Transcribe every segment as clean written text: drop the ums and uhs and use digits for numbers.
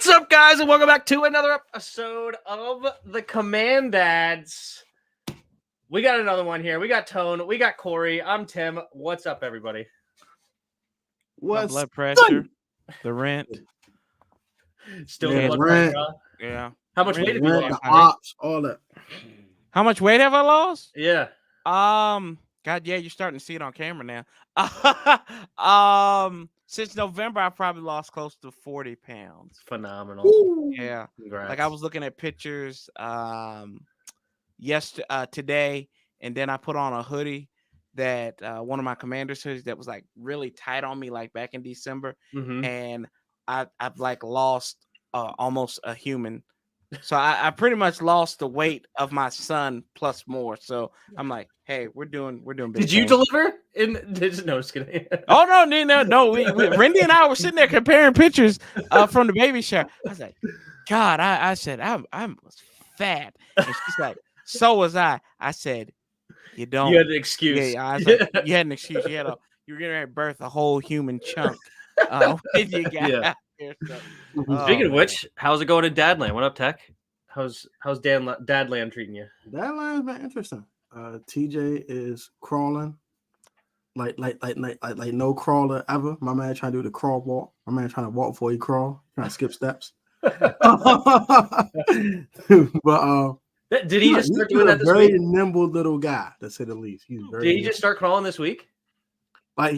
What's up, guys, and welcome back to another episode of the Comman-Dads. We got another one here. We got Tone. We got Corey. I'm Tim. What's up, everybody? My blood pressure, the rent. Still Yeah, blood rent. pressure, huh? Yeah. How much weight have you Rent, lost? the ops, all that. How much weight have I lost? Yeah. God, yeah, you're starting to see it on camera now. Since November, I've probably lost close to 40 pounds. Phenomenal. Woo. Yeah. Congrats. Like I was looking at pictures today, and then I put on a hoodie that one of my commander's hoodies that was like really tight on me like back in December, and I've like lost almost a human. So I pretty much lost the weight of my son plus more. So I'm like, hey, we're doing big Did you things. deliver? No, just kidding. Oh no. We Randy and I were sitting there comparing pictures from the baby shower. I was like, God, I said I was fat, and she's like, so was I. I said, you don't. You had an excuse. Yeah, I was like, you had an excuse. You were getting ready to birth a whole human chunk. When you got out there, so. Speaking of which, how's it going in Dadland? What up, Tech? How's Dadland treating you? That line's been interesting. TJ is crawling like no crawler ever. My man trying to do the crawl walk. My man trying to walk before he crawl, trying to skip steps. But did he just start doing that this very week? nimble little guy, to say the least. He's very Did he just start crawling this week? like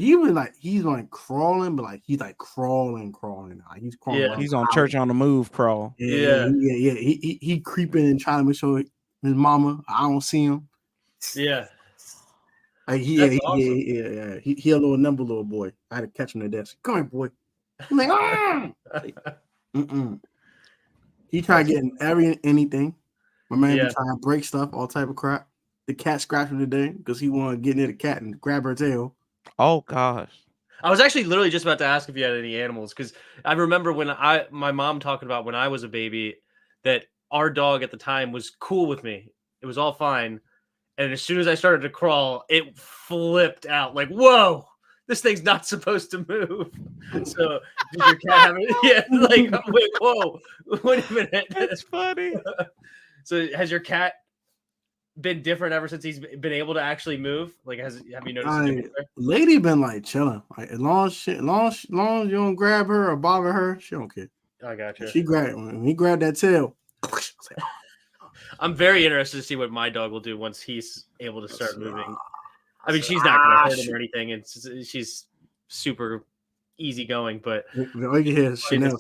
he's crawling, but like he's like crawling now. He's crawling. Yeah. He's on church on the move crawl. Yeah. He creeping and trying to make sure his mama, I don't see him. Yeah. Like he a little nimble little boy. I had to catch him to desk. Come here, boy. I'm like, He trying to get in anything. My man be trying to break stuff, all type of crap. The cat scratched him today because he wanted to get near the cat and grab her tail. Oh gosh. I was actually literally just about to ask if you had any animals, because I remember when my mom talking about when I was a baby that our dog at the time was cool with me. It was all fine. And as soon as I started to crawl, it flipped out like, whoa, this thing's not supposed to move. So did your cat have it? Yeah, like, wait, whoa, wait a minute. That's funny. So has your cat been different ever since he's been able to actually move? Like, have you noticed? Lady been like chilling. Like as long as you don't grab her or bother her, she don't care. I got you. When he grabbed that tail. I'm very interested to see what my dog will do once he's able to start moving. I mean, she's not going to hurt him or anything, and she's super easygoing. But all you hear is Chanel.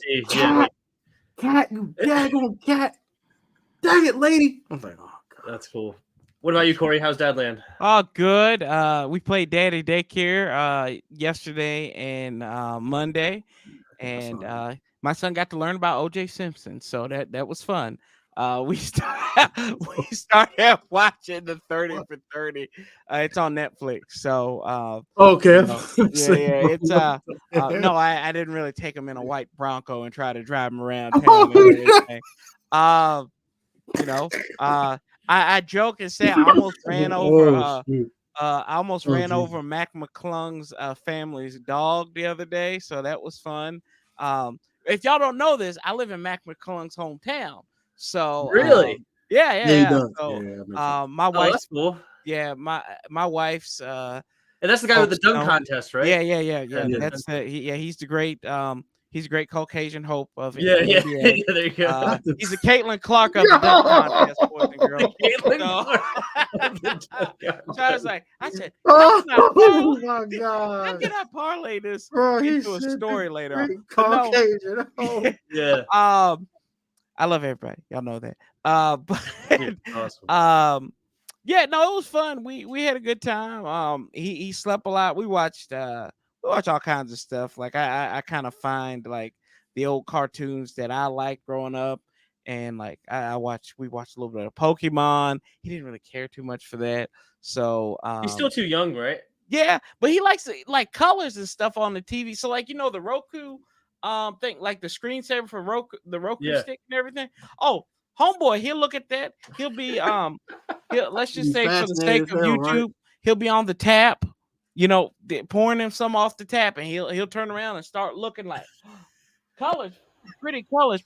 Cat, you daggone cat! Dang it, lady! I was like, oh god, that's cool. What about you, Corey? How's Dadland? Oh, good. We played Daddy Daycare yesterday and Monday, and my son got to learn about O.J. Simpson, so that was fun. We started watching the 30 for 30. It's on Netflix. So okay. It's no, I didn't really take him in a white Bronco and try to drive him around town and everything. I joke and say I almost ran over over Mac McClung's family's dog the other day, so that was fun. If y'all don't know this, I live in Mac McClung's hometown. So really, yeah. So my wife's cool. Yeah, my wife's and that's the guy with the dunk contest, right? Yeah. That's he's the great he's a great Caucasian hope of yeah, there you go. He's a Caitlin Clark of the dunk contest, boys and girls. So I was like, I said, how can I parlay this into a story later on? Caucasian. Yeah. I love everybody. Y'all know that. Awesome. Yeah, no, it was fun. We had a good time. He slept a lot. We watched all kinds of stuff. Like I kind of find like the old cartoons that I liked growing up. And like we watched a little bit of Pokemon. He didn't really care too much for that. So He's still too young, right? yeah, but he likes like colors and stuff on the TV. So like the Roku thing, like the screensaver for the Roku stick and everything. Oh, homeboy, he'll look at that. He'll be let's just say for the sake of YouTube, right? He'll be on the tap, pouring him some off the tap, and he'll turn around and start looking like colors, pretty colors.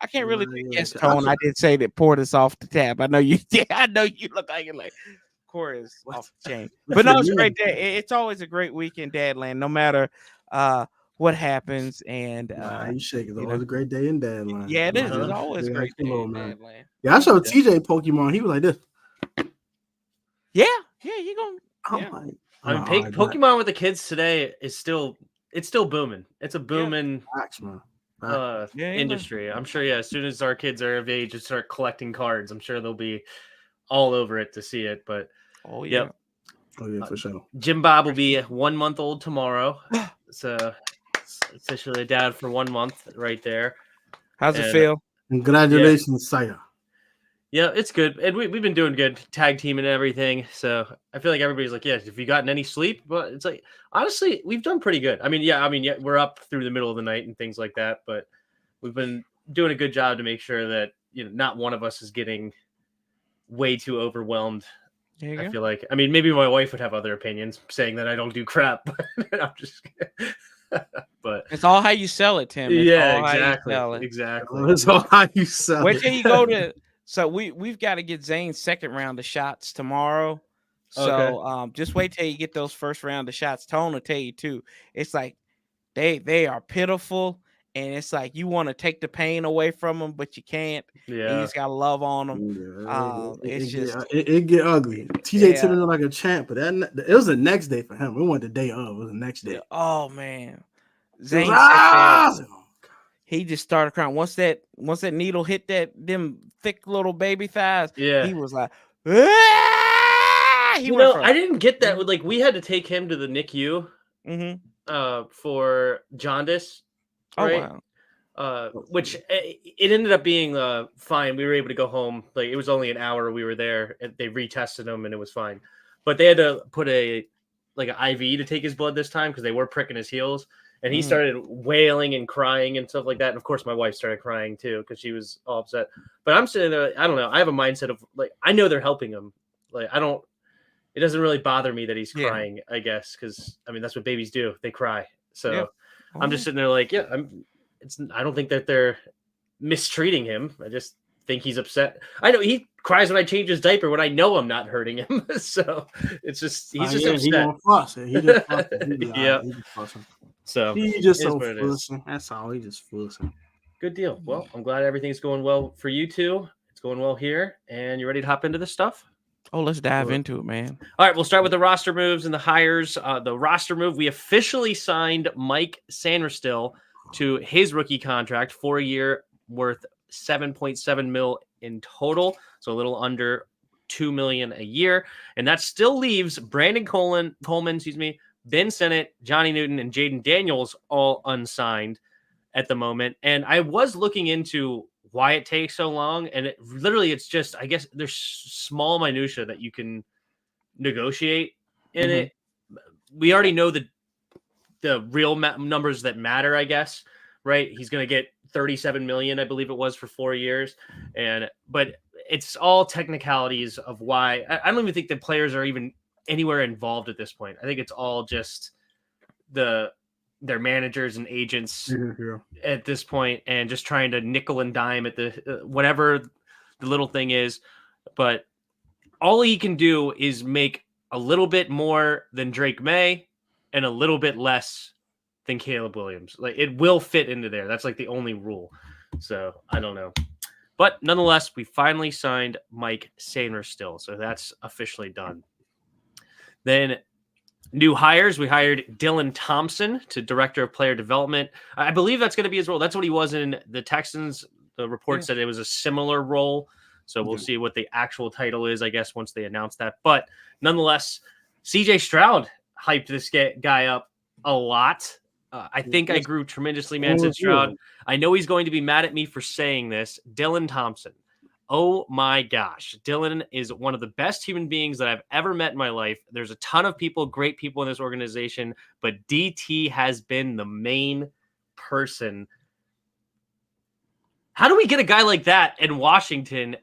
I can't really yes, Tone. I did say that pour this off the tap. I know you I know you look like you're like Corey is off the chain. But no, it's a great day. It's always a great week in Dadland, no matter what happens. And you shake it. It's always a great day in Dadland. Yeah, it is. It's always a great day in Dadland. Yeah, I showed TJ Pokemon. He was like this. Yeah, you gonna Pokemon with the kids today is still booming. It's a booming industry. I'm sure, as soon as our kids are of age and start collecting cards, I'm sure they'll be all over it to see it. But for sure. Jim Bob will be 1 month old tomorrow. So it's officially a dad for 1 month right there. How's it feel? Congratulations, sire. Yeah, it's good. And we've been doing good tag team and everything. So I feel like everybody's like, have you gotten any sleep? But it's like, honestly, we've done pretty good. We're up through the middle of the night and things like that, but we've been doing a good job to make sure that, not one of us is getting way too overwhelmed. I feel like, maybe my wife would have other opinions saying that I don't do crap, but I'm just but it's all how you sell it, Tim. Exactly. It's all how you sell it. Wait till you go to so we've got to get Zane's second round of shots tomorrow. So just wait till you get those first round of shots. Tone will tell you too. It's like they are pitiful. And it's like you want to take the pain away from them, but you can't. Yeah, you just gotta love on them. It get ugly. TJ took it like a champ, but it was the next day for him. We went the day of. It was the next day. Oh man, Zane said he just started crying once that needle hit them thick little baby thighs. Yeah, he was like, I didn't get that. Like we had to take him to the NICU for jaundice. Right? Oh wow. Which it ended up being fine. We were able to go home. Like it was only an hour we were there, and they retested him, and it was fine. But they had to put an IV to take his blood this time because they were pricking his heels, and he started wailing and crying and stuff like that. And of course, my wife started crying too because she was all upset. But I'm sitting there. I don't know. I have a mindset of like I know they're helping him. Like I don't. It doesn't really bother me that he's crying. I guess because that's what babies do. They cry. So. Yeah. I'm just sitting there like, I don't think that they're mistreating him. I just think he's upset. I know he cries when I change his diaper when I know I'm not hurting him. So it's just, he's just upset. He just fussing. He just fussing. So he's just so fussing. That's all. He just fussing. Good deal. Well, I'm glad everything's going well for you two. It's going well here. And you ready to hop into this stuff? Oh, let's dive into it, man. All right, we'll start with the roster moves and the hires. The roster move, we officially signed Mike Sainristil to his rookie contract, 4 year worth $7.7 million in total, so a little under $2 million a year. And that still leaves Brandon Coleman, Ben Sinnott, Johnny Newton, and Jayden Daniels all unsigned at the moment. And I was looking into why it takes so long, and it's just, I guess there's small minutia that you can negotiate in it. We already know the real numbers that matter, I guess, right? He's going to get $37 million, I believe it was, for 4 years, but it's all technicalities of why. I don't even think the players are even anywhere involved at this point. I think it's all just their managers and agents at this point, and just trying to nickel and dime at the whatever the little thing is. But all he can do is make a little bit more than Drake May and a little bit less than Caleb Williams. Like it will fit into there. That's like the only rule. So I don't know. But nonetheless, we finally signed Mike Sainristil. So that's officially done. Then new hires, we hired Dylan Thompson to Director of Player Development. I believe that's going to be his role. That's what he was in the Texans. The report said it was a similar role. So we'll see what the actual title is, I guess, once they announce that. But nonetheless, CJ Stroud hyped this guy up a lot. I think I grew tremendously mad since Stroud. I know he's going to be mad at me for saying this. Dylan Thompson. Oh my gosh. Dylan is one of the best human beings that I've ever met in my life. There's a ton of people, great people in this organization, but DT has been the main person. How do we get a guy like that in Washington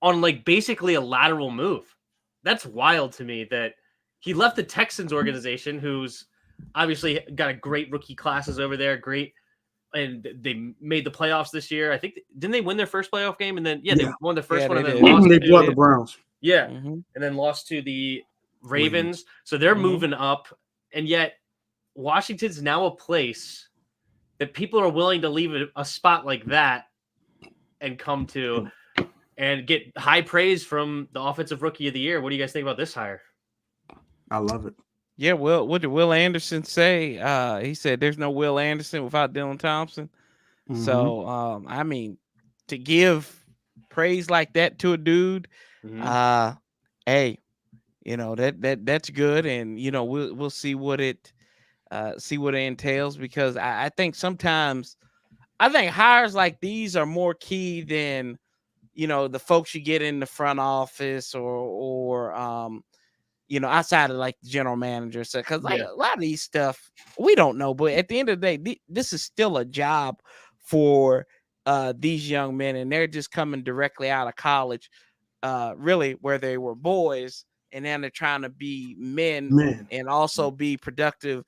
on like basically a lateral move? That's wild to me that he left the Texans organization, who's obviously got a great rookie classes over there, great, and they made the playoffs this year. I think didn't they win their first playoff game, and then they won the first one, and then lost. They blew out the Browns. Yeah, and then lost to the Ravens. So they're moving up, and yet Washington's now a place that people are willing to leave a spot like that and come to and get high praise from the offensive rookie of the year. What do you guys think about this hire? I love it. Yeah, well, what did Will Anderson say? He said there's no Will Anderson without Dylan Thompson. So, I mean, to give praise like that to a dude, hey, you know, that's good. And, you know, we'll see what it entails, because I think sometimes hires like these are more key than, you know, the folks you get in the front office or you know, outside of like the general manager. So, because like a lot of these stuff we don't know, but at the end of the day, this is still a job for these young men, and they're just coming directly out of college, really where they were boys, and then they're trying to be men. And also be productive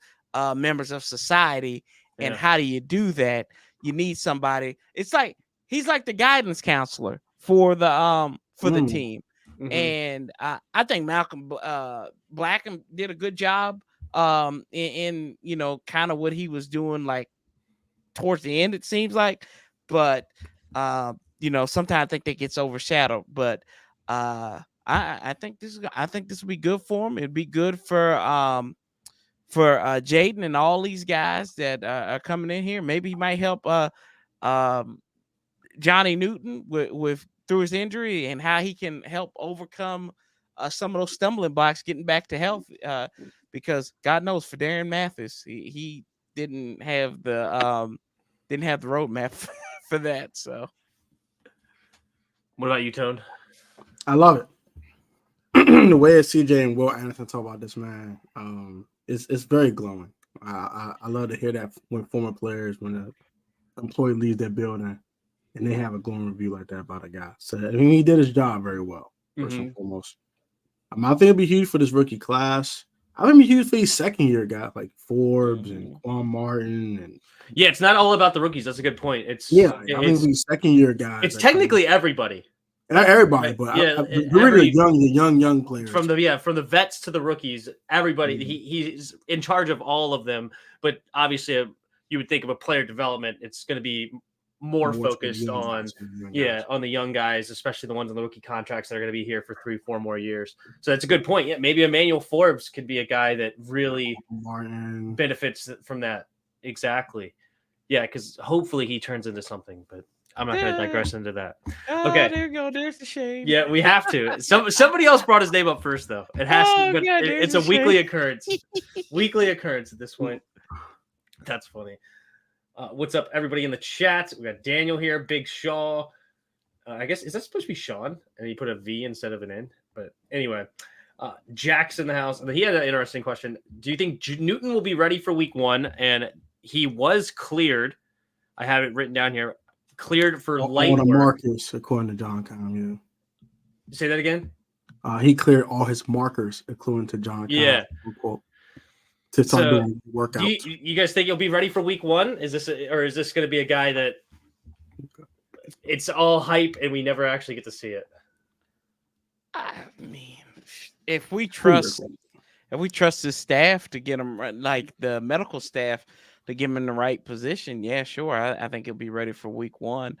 members of society. And how do you do that? You need somebody. It's like he's like the guidance counselor for the team. And I think Malcolm Blackham did a good job in you know, kind of what he was doing like towards the end, it seems like. But you know, sometimes I think that gets overshadowed. But I think this will be good for him. It'd be good for Jayden and all these guys that are coming in here. Maybe he might help Johnny Newton with through his injury, and how he can help overcome some of those stumbling blocks getting back to health. Because God knows for Darren Mathis, he didn't have the roadmap for that. So, what about you, Tone? I love it. The way CJ and Will Anderson talk about this, man, it's very glowing. I love to hear that when former players, when an employee leaves their building, and they have a glowing review like that about a guy. So I mean, he did his job very well, first and foremost. I think it'd be huge for this rookie class. I think it'd be huge for these second-year guys like Forbes and Quan Martin. And it's not all about the rookies. That's a good point. I think these second-year guys. It's technically everybody. Everybody, but really the young players from the vets to the rookies. Everybody, he's in charge of all of them. But obviously, you would think of a player development. It's going to be more focused on the young guys, especially the ones on the rookie contracts that are going to be here for 3-4 more years. So that's a good point. Yeah, maybe Emmanuel Forbes could be a guy that really benefits from that. Exactly. Yeah, because hopefully he turns into something, but I'm not going to digress into that. Okay, there you go. There's the shame. Yeah, we have to. Somebody else brought his name up first, though. It has to, but it's a weekly occurrence. Weekly occurrence at this point. That's funny. What's up, everybody in the chat? We got Daniel here, Big Shaw. I guess, is that supposed to be Sean? And he put a V instead of an N. But anyway, Jack's in the house. He had an interesting question. Do you think Newton will be ready for week 1? And he was cleared. I have it written down here. Cleared for light work. Markers, according to John Cam. Say that again? He cleared all his markers, according to John Cam. Yeah. To start doing workouts. You guys think he'll be ready for week 1? Is this going to be a guy that it's all hype and we never actually get to see it? I mean, if we trust his staff to get him, like the medical staff, to get him in the right position, yeah, sure. I think he'll be ready for week 1.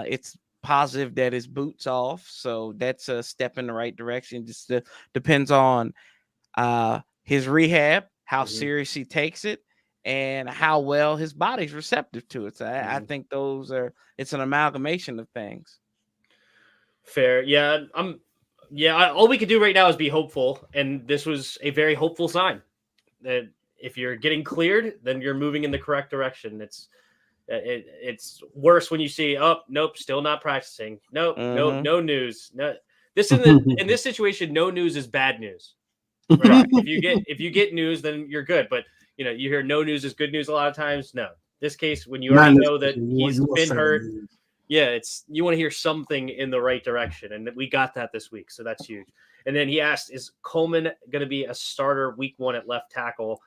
It's positive that his boot's off, so that's a step in the right direction. Just depends on his rehab, how serious he takes it, and how well his body's receptive to it. So I think it's an amalgamation of things. Fair. Yeah. All we could do right now is be hopeful. And this was a very hopeful sign that if you're getting cleared, then you're moving in the correct direction. It's worse when you see, oh, nope, still not practicing. Nope, no news. No, in this situation, no news is bad news. Right? If you get news, then you're good. But you hear no news is good news a lot of times. No, this case, when you already know that he's been hurt, you want to hear something in the right direction, and we got that this week, so that's huge. And then he asked, is Coleman going to be a starter week 1 at left tackle?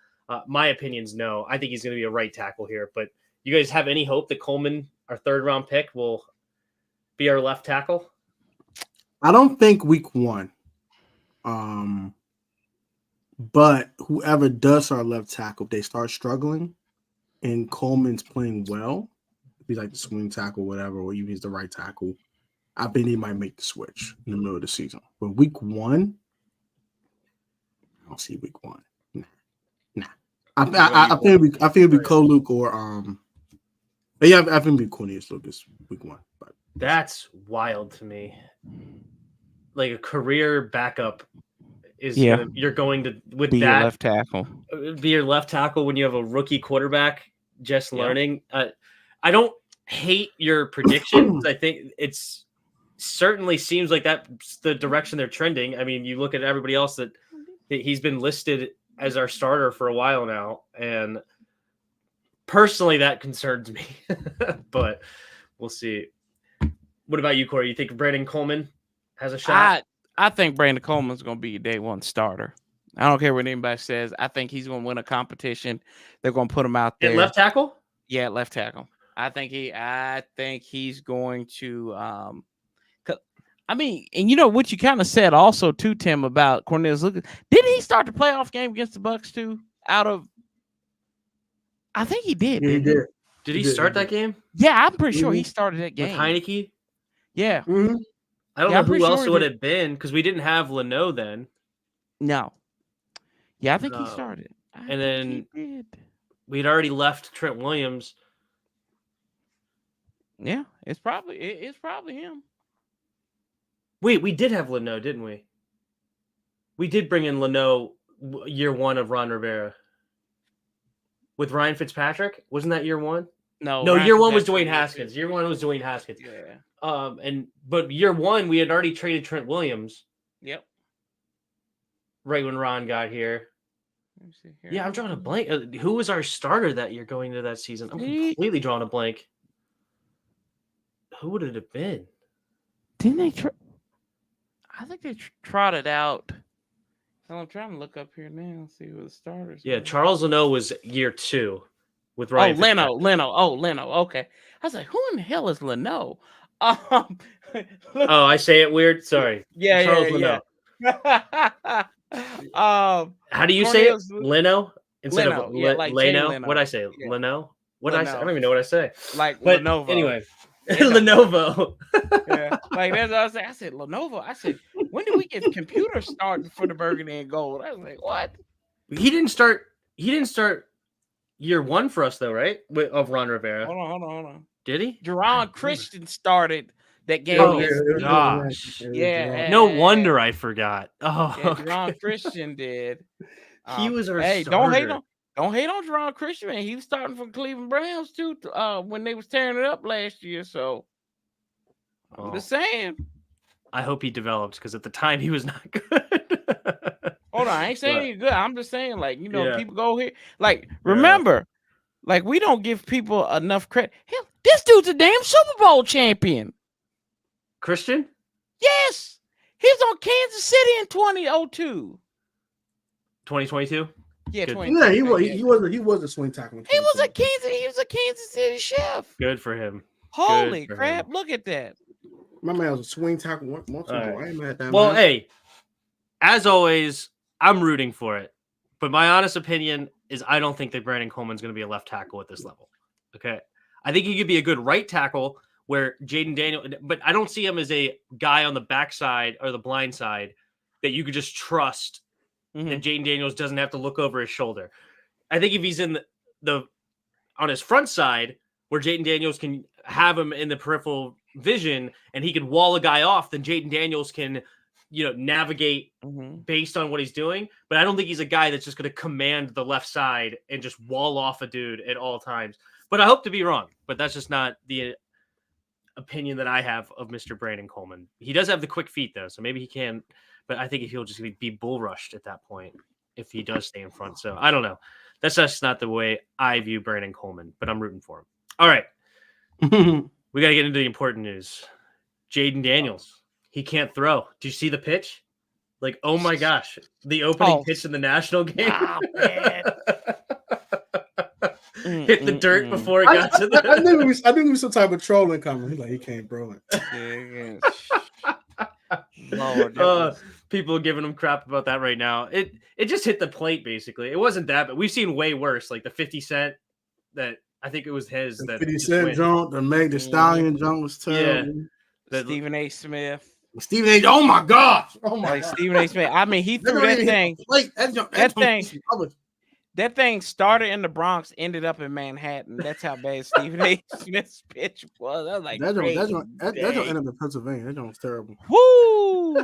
My opinion's no. I think he's going to be a right tackle here. But you guys have any hope that Coleman, our 3rd round pick, will be our left tackle? I don't think week 1. But whoever does our left tackle, if they start struggling and Coleman's playing well, if he's like the swing tackle, whatever, or even he's the right tackle, I think they might make the switch in the middle of the season. But week 1, I don't see week 1. Nah. I think it'd be Cole Luke or but yeah, I think it'd be Cornelius Lucas week 1. But that's wild to me. Like a career backup you're going to be your left tackle. Be your left tackle when you have a rookie quarterback just learning. I don't hate your predictions. I think it's certainly seems like that's the direction they're trending. I mean, you look at everybody else that he's been listed as our starter for a while now, and personally that concerns me. But we'll see. What about you, Corey? You think Brandon Coleman has a shot? I think Brandon Coleman's going to be your day 1 starter. I don't care what anybody says. I think he's going to win a competition. They're going to put him out there. At left tackle? Yeah, left tackle. I think he's going to I mean, and you know what you kind of said also too, Tim, about Cornelius Lucas. Didn't he start the playoff game against the Bucs too? I think he did. Yeah, he did. Did he start that game? Yeah, I'm pretty sure he started that game. With Heineke? Yeah. Mm-hmm. I don't know who else it would have been because we didn't have Leno then. No. Yeah, I think he started. And then we'd already left Trent Williams. Yeah, it's probably him. Wait, we did have Leno, didn't we? We did bring in Leno year 1 of Ron Rivera. With Ryan Fitzpatrick? Wasn't that year 1? No, year 1 was Dwayne Haskins. Year 1 was Dwayne Haskins. Yeah. But year 1 we had already traded Trent Williams. Yep. Right when Ron got here. Let me see here. Yeah, I'm drawing a blank. Who was our starter that year going into that season? I'm completely drawing a blank. Who would it have been? Didn't they I think they trotted out. I'm trying to look up here now and see who the starters Yeah, are. Charles Leno was year 2 with Ryan. Leno. Okay. I was like, who in the hell is Leno? I say it weird. Sorry. Yeah, Charles Leno. How do you say it? Leno instead Leno, of like Leno. What I say? Yeah. Leno. What I say? I don't even know what I say. Like but Lenovo. Anyway, Lenovo. Yeah, like that's what I said. I said Lenovo. I said, when did we get computers started for the burgundy and gold? I was like, what? He didn't start year 1 for us though, right? Of Ron Rivera. Hold on. Did he? Jerron Christian started that game. Oh gosh. Yeah. No wonder I forgot. Oh, yeah, Jerron Christian did. He was our starter. Don't hate on Jerron Christian, man. He was starting for Cleveland Browns too when they was tearing it up last year. So I'm just saying. I hope he developed because at the time he was not good. Hold on, I ain't saying he's good. I'm just saying, like, people go here. Like, remember, like, we don't give people enough credit. Hell, this dude's a damn Super Bowl champion. Christian? Yes. He's on Kansas City in 2002. 2022? Yeah, yeah, he was a swing tackle. He was a Kansas City chef. Good for him. Holy crap! Look at that. My man was a swing tackle once ago. I ain't mad at that. Well, hey, as always, I'm rooting for it. But my honest opinion is I don't think that Brandon Coleman's going to be a left tackle at this level. Okay. I think he could be a good right tackle where Jayden Daniels, but I don't see him as a guy on the backside or the blind side that you could just trust that Jayden Daniels doesn't have to look over his shoulder. I think if he's in the on his front side where Jayden Daniels can have him in the peripheral vision and he can wall a guy off, then Jayden Daniels can navigate based on what he's doing. But I don't think he's a guy that's just going to command the left side and just wall off a dude at all times. But I hope to be wrong. But that's just not the opinion that I have of Mr. Brandon Coleman. He does have the quick feet, though, so maybe he can. But I think he'll just be bull rushed at that point if he does stay in front. So I don't know. That's just not the way I view Brandon Coleman, but I'm rooting for him. All right. We got to get into the important news. Jayden Daniels. He can't throw. Do you see the pitch? Like, oh my gosh. The opening pitch in the national game. Wow, man. Hit the dirt before it got to the... I knew it was some type of trolling coming. He's like, he can't throw it. Lord, people are giving him crap about that right now. It just hit the plate, basically. It wasn't that, but we've seen way worse, like the 50 Cent that I think it was his. The that 50 Cent jump, the Meg Thee Stallion jump was terrible. Yeah. Stephen A. Smith. Stephen A. Oh my gosh! Oh my God. Stephen A. Smith. I mean, he threw that thing. That thing started in the Bronx, ended up in Manhattan. That's how bad Stephen A. Smith's pitch was. I was like, that don't end up in Pennsylvania. That was terrible. Woo,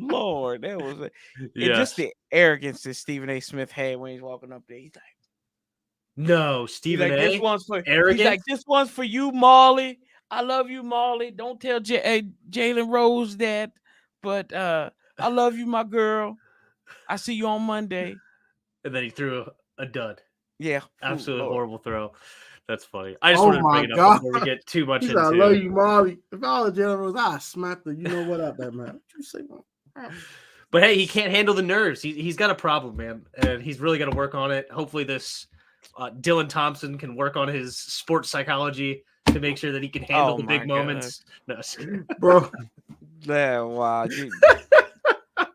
Lord, that was just the arrogance that Stephen A. Smith had when he's walking up there. He's like, "No, Stephen A. This one's for arrogance. He's like, this one's for you, Marley. I love you, Marley. Don't tell Jalen Rose that, but I love you, my girl. I see you on Monday." And then he threw a dud. Yeah. Absolutely horrible throw. That's funny. I just wanted to bring it up before we get too much into it. I love you, Marley. If I was Jalen Rose, I'd smack the what up that man. What you say, man? But hey, he can't handle the nerves. He's got a problem, man. And he's really got to work on it. Hopefully this Dylan Thompson can work on his sports psychology to make sure that he can handle the big moments. No, bro. Wow.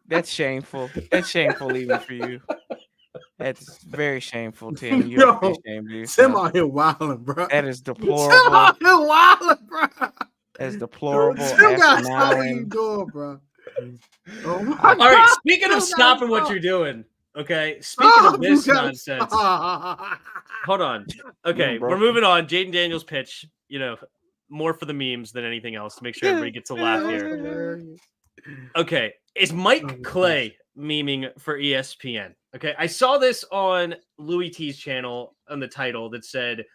That's shameful. That's shameful even for you. That's very shameful, Tim. You have to be ashamed of yourself. Tim out here wilding, bro. That is deplorable. Tim out here wilding, bro. That's deplorable. Tim got stop what you doing, bro. Oh all right, speaking of stopping what you're doing, okay? Speaking of this nonsense. Hold on. Okay, we're moving on. Jayden Daniels pitch, more for the memes than anything else to make sure everybody gets a laugh here. Okay, is Mike Clay memeing for ESPN? Okay, I saw this on Louis T's channel on the title that said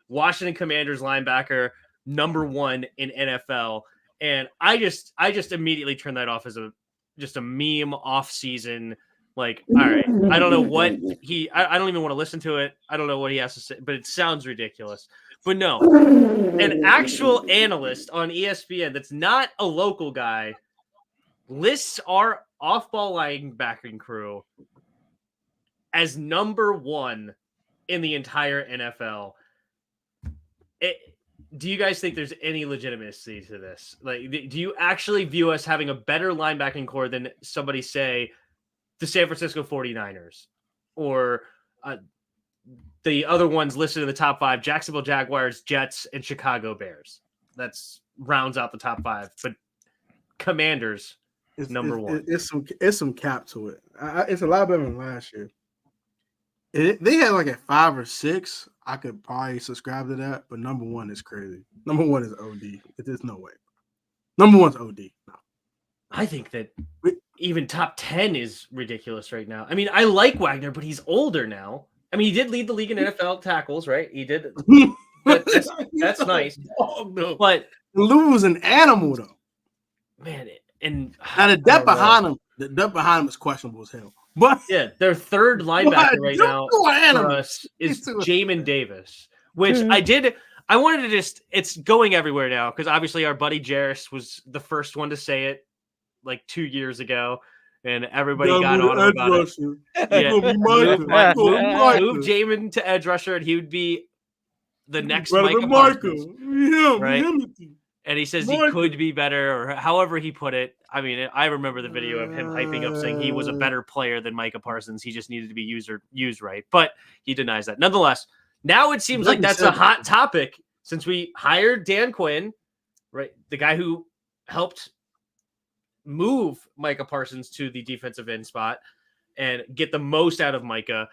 Washington Commanders linebacker #1 in NFL, and I just immediately turned that off as just a meme off season. Like, all right, I don't know what I don't even want to listen to it. I don't know what he has to say, but it sounds ridiculous. But no, an actual analyst on ESPN that's not a local guy lists our off-ball linebacking crew as #1 in the entire NFL. Do you guys think there's any legitimacy to this? Like, do you actually view us having a better linebacking core than somebody, say, the San Francisco 49ers or the other ones listed in the top 5, Jacksonville Jaguars, Jets, and Chicago Bears? That's rounds out the top 5. But Commanders, #1. It's some cap to it. It's a lot better than last year. They had like a 5 or 6. I could probably subscribe to that, but #1 is crazy. #1 is OD. There's no way. #1's OD. No. I think that even top 10 is ridiculous right now. I mean, I like Wagner, but he's older now. I mean, he did lead the league in NFL tackles, right? He did. That's nice. Oh, no. But Lou was an animal, though. Man, and now the depth behind him, is questionable as hell. But yeah, their third linebacker right now for us is Jamin Davis, which I wanted to it's going everywhere now because obviously our buddy Jarris was the first one to say it like 2 years ago, and everybody got on him about it. Yeah. Move Jamin to edge rusher, and he would be the next Micah Parsons, right? And he says he could be better, or however he put it. I mean, I remember the video of him hyping up saying he was a better player than Micah Parsons. He just needed to be used right. But he denies that. Nonetheless, now it seems like that's a hot topic since we hired Dan Quinn, right? The guy who helped move Micah Parsons to the defensive end spot and get the most out of Micah.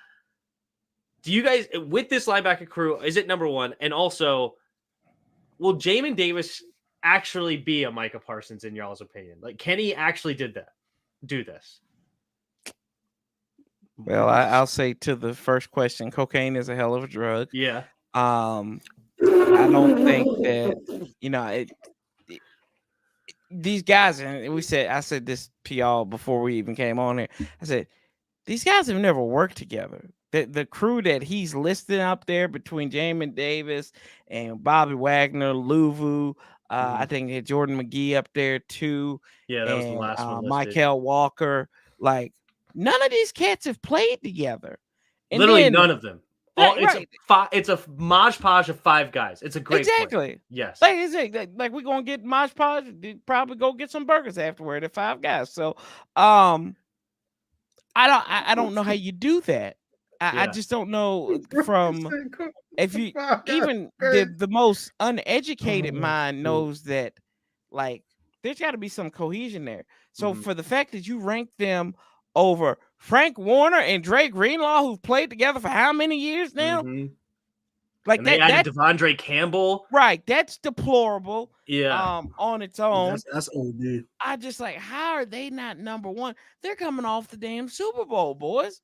Do you guys, with this linebacker crew, is it #1? And also, will Jamin Davis actually be a Micah Parsons in y'all's opinion? Like, can he actually did that? do this? Well, I'll say to the first question, cocaine is a hell of a drug. Yeah. I don't think that, these guys, and I said this to y'all before we even came on here. I said, these guys have never worked together. The crew that he's listed up there between Jamin Davis and Bobby Wagner, Luvu, I think they had Jordan McGee up there too. Yeah, that was the last one listed. Michael Walker. Like, none of these cats have played together. And literally none of them. It's a Maj Podge of 5 guys. It's a great point. Yes. Like we're gonna get Maj Podge, probably go get some burgers afterward at 5 guys. So I don't know how you do that. I just don't know from if you even the most uneducated mind knows that, like, there's got to be some cohesion there. So for the fact that you rank them over Frank Warner and Dre Greenlaw, who've played together for how many years now? Like, and they added Devondre Campbell. Right. That's deplorable. Yeah. On its own. That's OD. I just like, how are they not number one? They're coming off the damn Super Bowl, boys.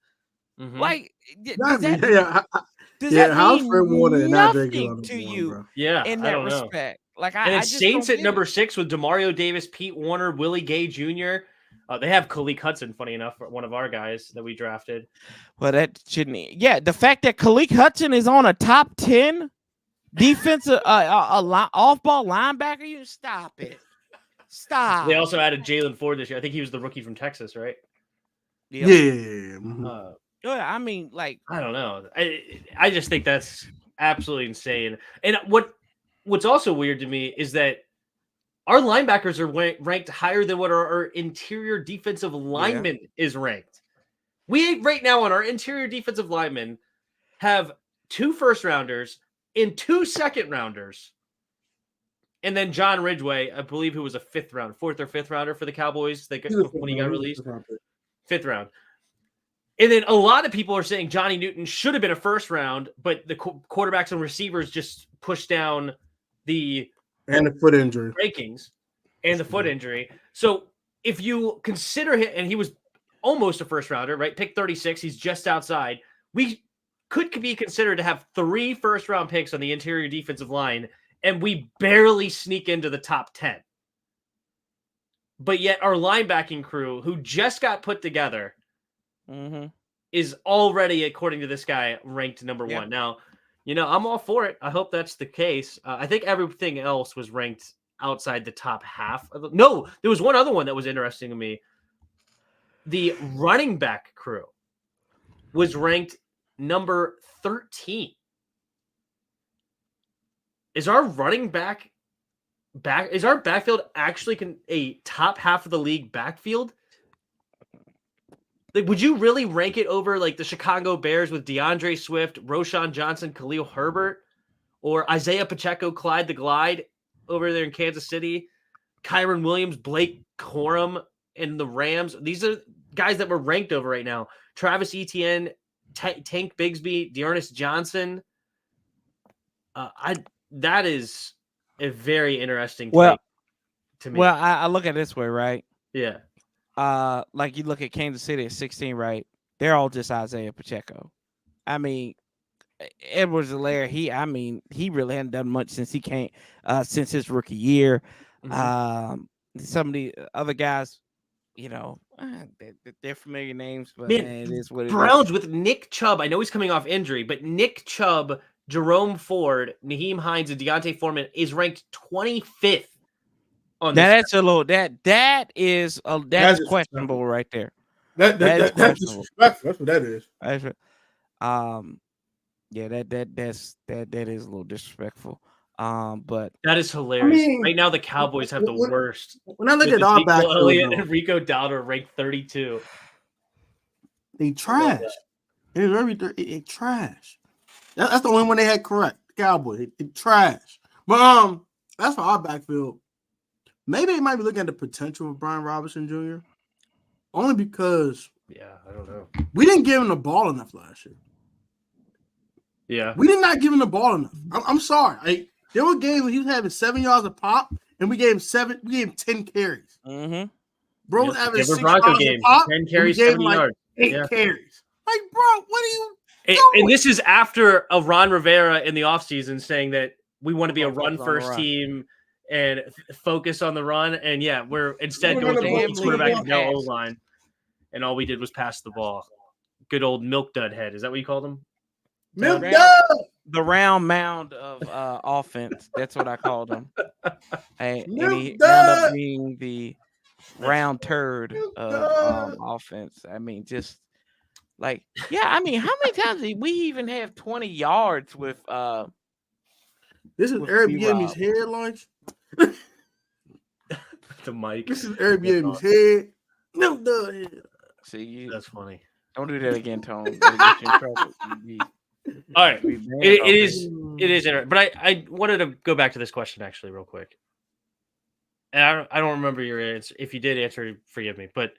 Like, does that how's Frank Warner and not Dre nothing to you? Bro? Yeah, in that respect. Like, and it's Saints at number 6 with Demario Davis, Pete Warner, Willie Gay Jr. They have Khaleke Hudson, funny enough, one of our guys that we drafted. Well, that shouldn't. Yeah, the fact that Khaleke Hudson is on a top 10 defensive off-ball linebacker, you stop it. Stop. They also added Jaylen Ford this year. I think he was the rookie from Texas, right? Yep. Yeah. I mean, like, I don't know. I just think that's absolutely insane. And what's also weird to me is that our linebackers are ranked higher than what our interior defensive lineman is ranked. We right now on our interior defensive linemen have 2 first-rounders and 2 second-rounders. And then John Ridgeway, I believe, who was a 4th or 5th rounder for the Cowboys when he got released. 5th round. And then a lot of people are saying Johnny Newton should have been a 1st round, but the quarterbacks and receivers just pushed down the foot injury rankings and the foot injury. So if you consider him, and he was almost a 1st rounder, right? Pick 36. He's just outside. We could be considered to have 3 first-round picks on the interior defensive line, and we barely sneak into the top 10. But yet our linebacking crew, who just got put together, is already, according to this guy, ranked number 1. Now, I'm all for it. I hope that's the case. I think everything else was ranked outside the top half. No, there was one other one that was interesting to me. The running back crew was ranked number 13. Is our running back is our backfield actually a top half of the league backfield? Like, would you really rank it over like the Chicago Bears with DeAndre Swift, Roschon Johnson, Khalil Herbert, or Isaiah Pacheco, Clyde the Glide over there in Kansas City, Kyron Williams, Blake Corum, and the Rams? These are guys that we're ranked over right now. Travis Etienne, Tank Bigsby, Dearness Johnson. That is a very interesting take to me. Well, I look at it this way, right? Yeah. Like you look at Kansas City at 16, right? They're all just Isaiah Pacheco. I mean, Edwards-Helaire, he really hadn't done much since he came, since his rookie year. Some of the other guys, they're familiar names, but man, it is what it Browns is. with Nick Chubb. I know he's coming off injury, but Nick Chubb, Jerome Ford, Naheem Hines, and Deontay Foreman is ranked 25th. Now that's a little that's questionable right there. That's disrespectful. That's what that is. That is a little disrespectful. But that is hilarious. Right now, the Cowboys have the worst. When I look at our backfield, Elliott and Rico Dowdle are ranked 32. They trash. It trash. That's the only one they had correct. The Cowboys, it trash. But that's for our backfield. Maybe they might be looking at the potential of Brian Robinson Jr. Only because I don't know. We didn't give him the ball enough last year. Yeah, we did not give him the ball enough. I'm sorry. There were games when he was having 7 yards a pop, and we gave him 10 carries. Bro's average Denver 6 Bronco yards a game, pop. 10 and we carries, gave 70 him like yards. 8 Yeah. carries. Like, bro, what are you And this is after a Ron Rivera in the offseason saying that we want to be a run-first team and focus on the run. And yeah, we're instead going to the quarterback with no O-line. And all we did was pass the ball. Good old milk dud head. Is that what you called him? Milk dud. The round mound of offense. That's what I called him. And he wound up being the round turd of offense. I mean, just like, yeah, I mean, how many times did we even have 20 yards with this is Eric Bieniemy's head launch? The mic. This is Eric Bieniemy's head. Milk dud head. See, that's funny. Don't do that again, Tone. That'll get you in trouble. All right. It is interesting. But I wanted to go back to this question actually real quick. And I don't remember your answer. If you did answer, forgive me. But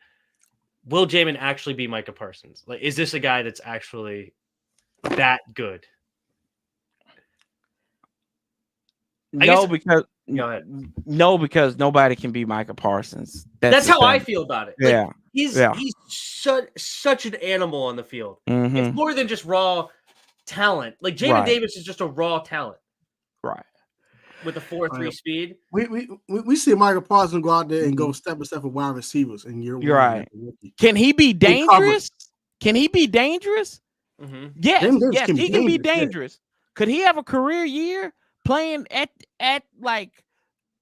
will Jayden actually be Micah Parsons? Like, is this a guy that's actually that good? No, because go ahead. No, because nobody can be Micah Parsons. That's how I feel about it. Like, yeah. He's such an animal on the field. Mm-hmm. It's more than just raw talent. Like Jayden Davis is just a raw talent. Right. With a 4.3 speed. We see Micah Parsons go out there and go step by step with wide receivers in year 1. You're right. Can he be dangerous? Can he be dangerous? Mm-hmm. Yes, he can be dangerous. Yeah. Could he have a career year playing at like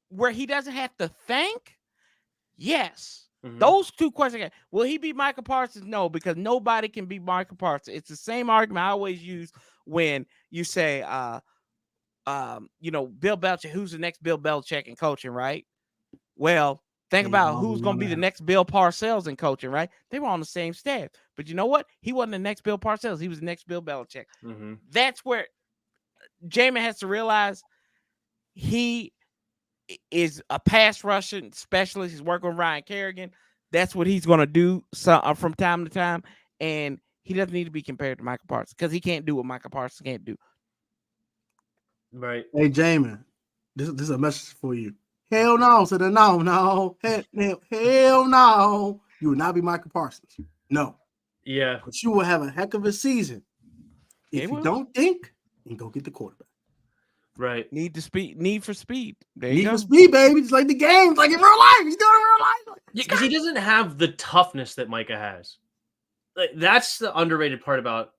where he doesn't have to think? Yes. Mm-hmm. Those two questions. Will he be Micah Parsons? No, because nobody can be Micah Parsons. It's the same argument I always use when you say, Bill Belichick, who's the next Bill Belichick in coaching, right? Well, think about who's going to be the next Bill Parcells in coaching, right? They were on the same staff. But you know what? He wasn't the next Bill Parcells. He was the next Bill Belichick. Mm-hmm. That's where Jamin has to realize he is a pass rushing specialist. He's working with Ryan Kerrigan. That's what he's going to do from time to time. And he doesn't need to be compared to Micah Parsons because he can't do what Micah Parsons can't do. Right. Hey, Jamin, this is a message for you. Hell no to the no. Hell no. You will not be Micah Parsons. No. Yeah. But you will have a heck of a season. If you don't think, you go get the quarterback. Right. Need for speed. There need you go. For speed, baby. It's like the games, like in real life. He's doing it in real life. Yeah, because he doesn't have the toughness that Micah has. Like, that's the underrated part about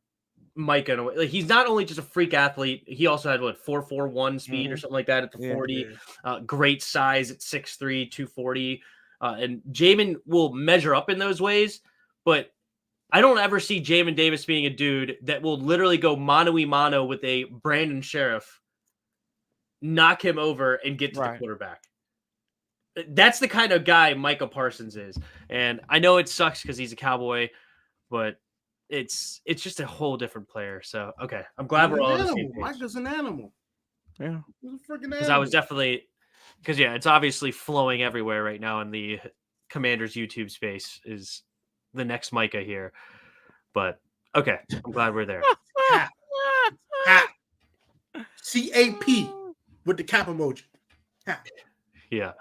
Micah. In a way. Like, he's not only just a freak athlete, he also had 4.41 speed or something like that at the 40. Great size at 6'3", 240. And Jamin will measure up in those ways, but I don't ever see Jamin Davis being a dude that will literally go mano-y-mano with a Brandon Sheriff, knock him over, and get to the quarterback. That's the kind of guy Micah Parsons is. And I know it sucks because he's a Cowboy, but it's just a whole different player. So, okay. I'm glad we're all on the same page. Micah's an animal. Yeah. He's a freaking animal. Because I was definitely – because, it's obviously flowing everywhere right now in the Commanders YouTube space is the next Micah here. But, okay. I'm glad we're there. CAP with the cap emoji. Yeah.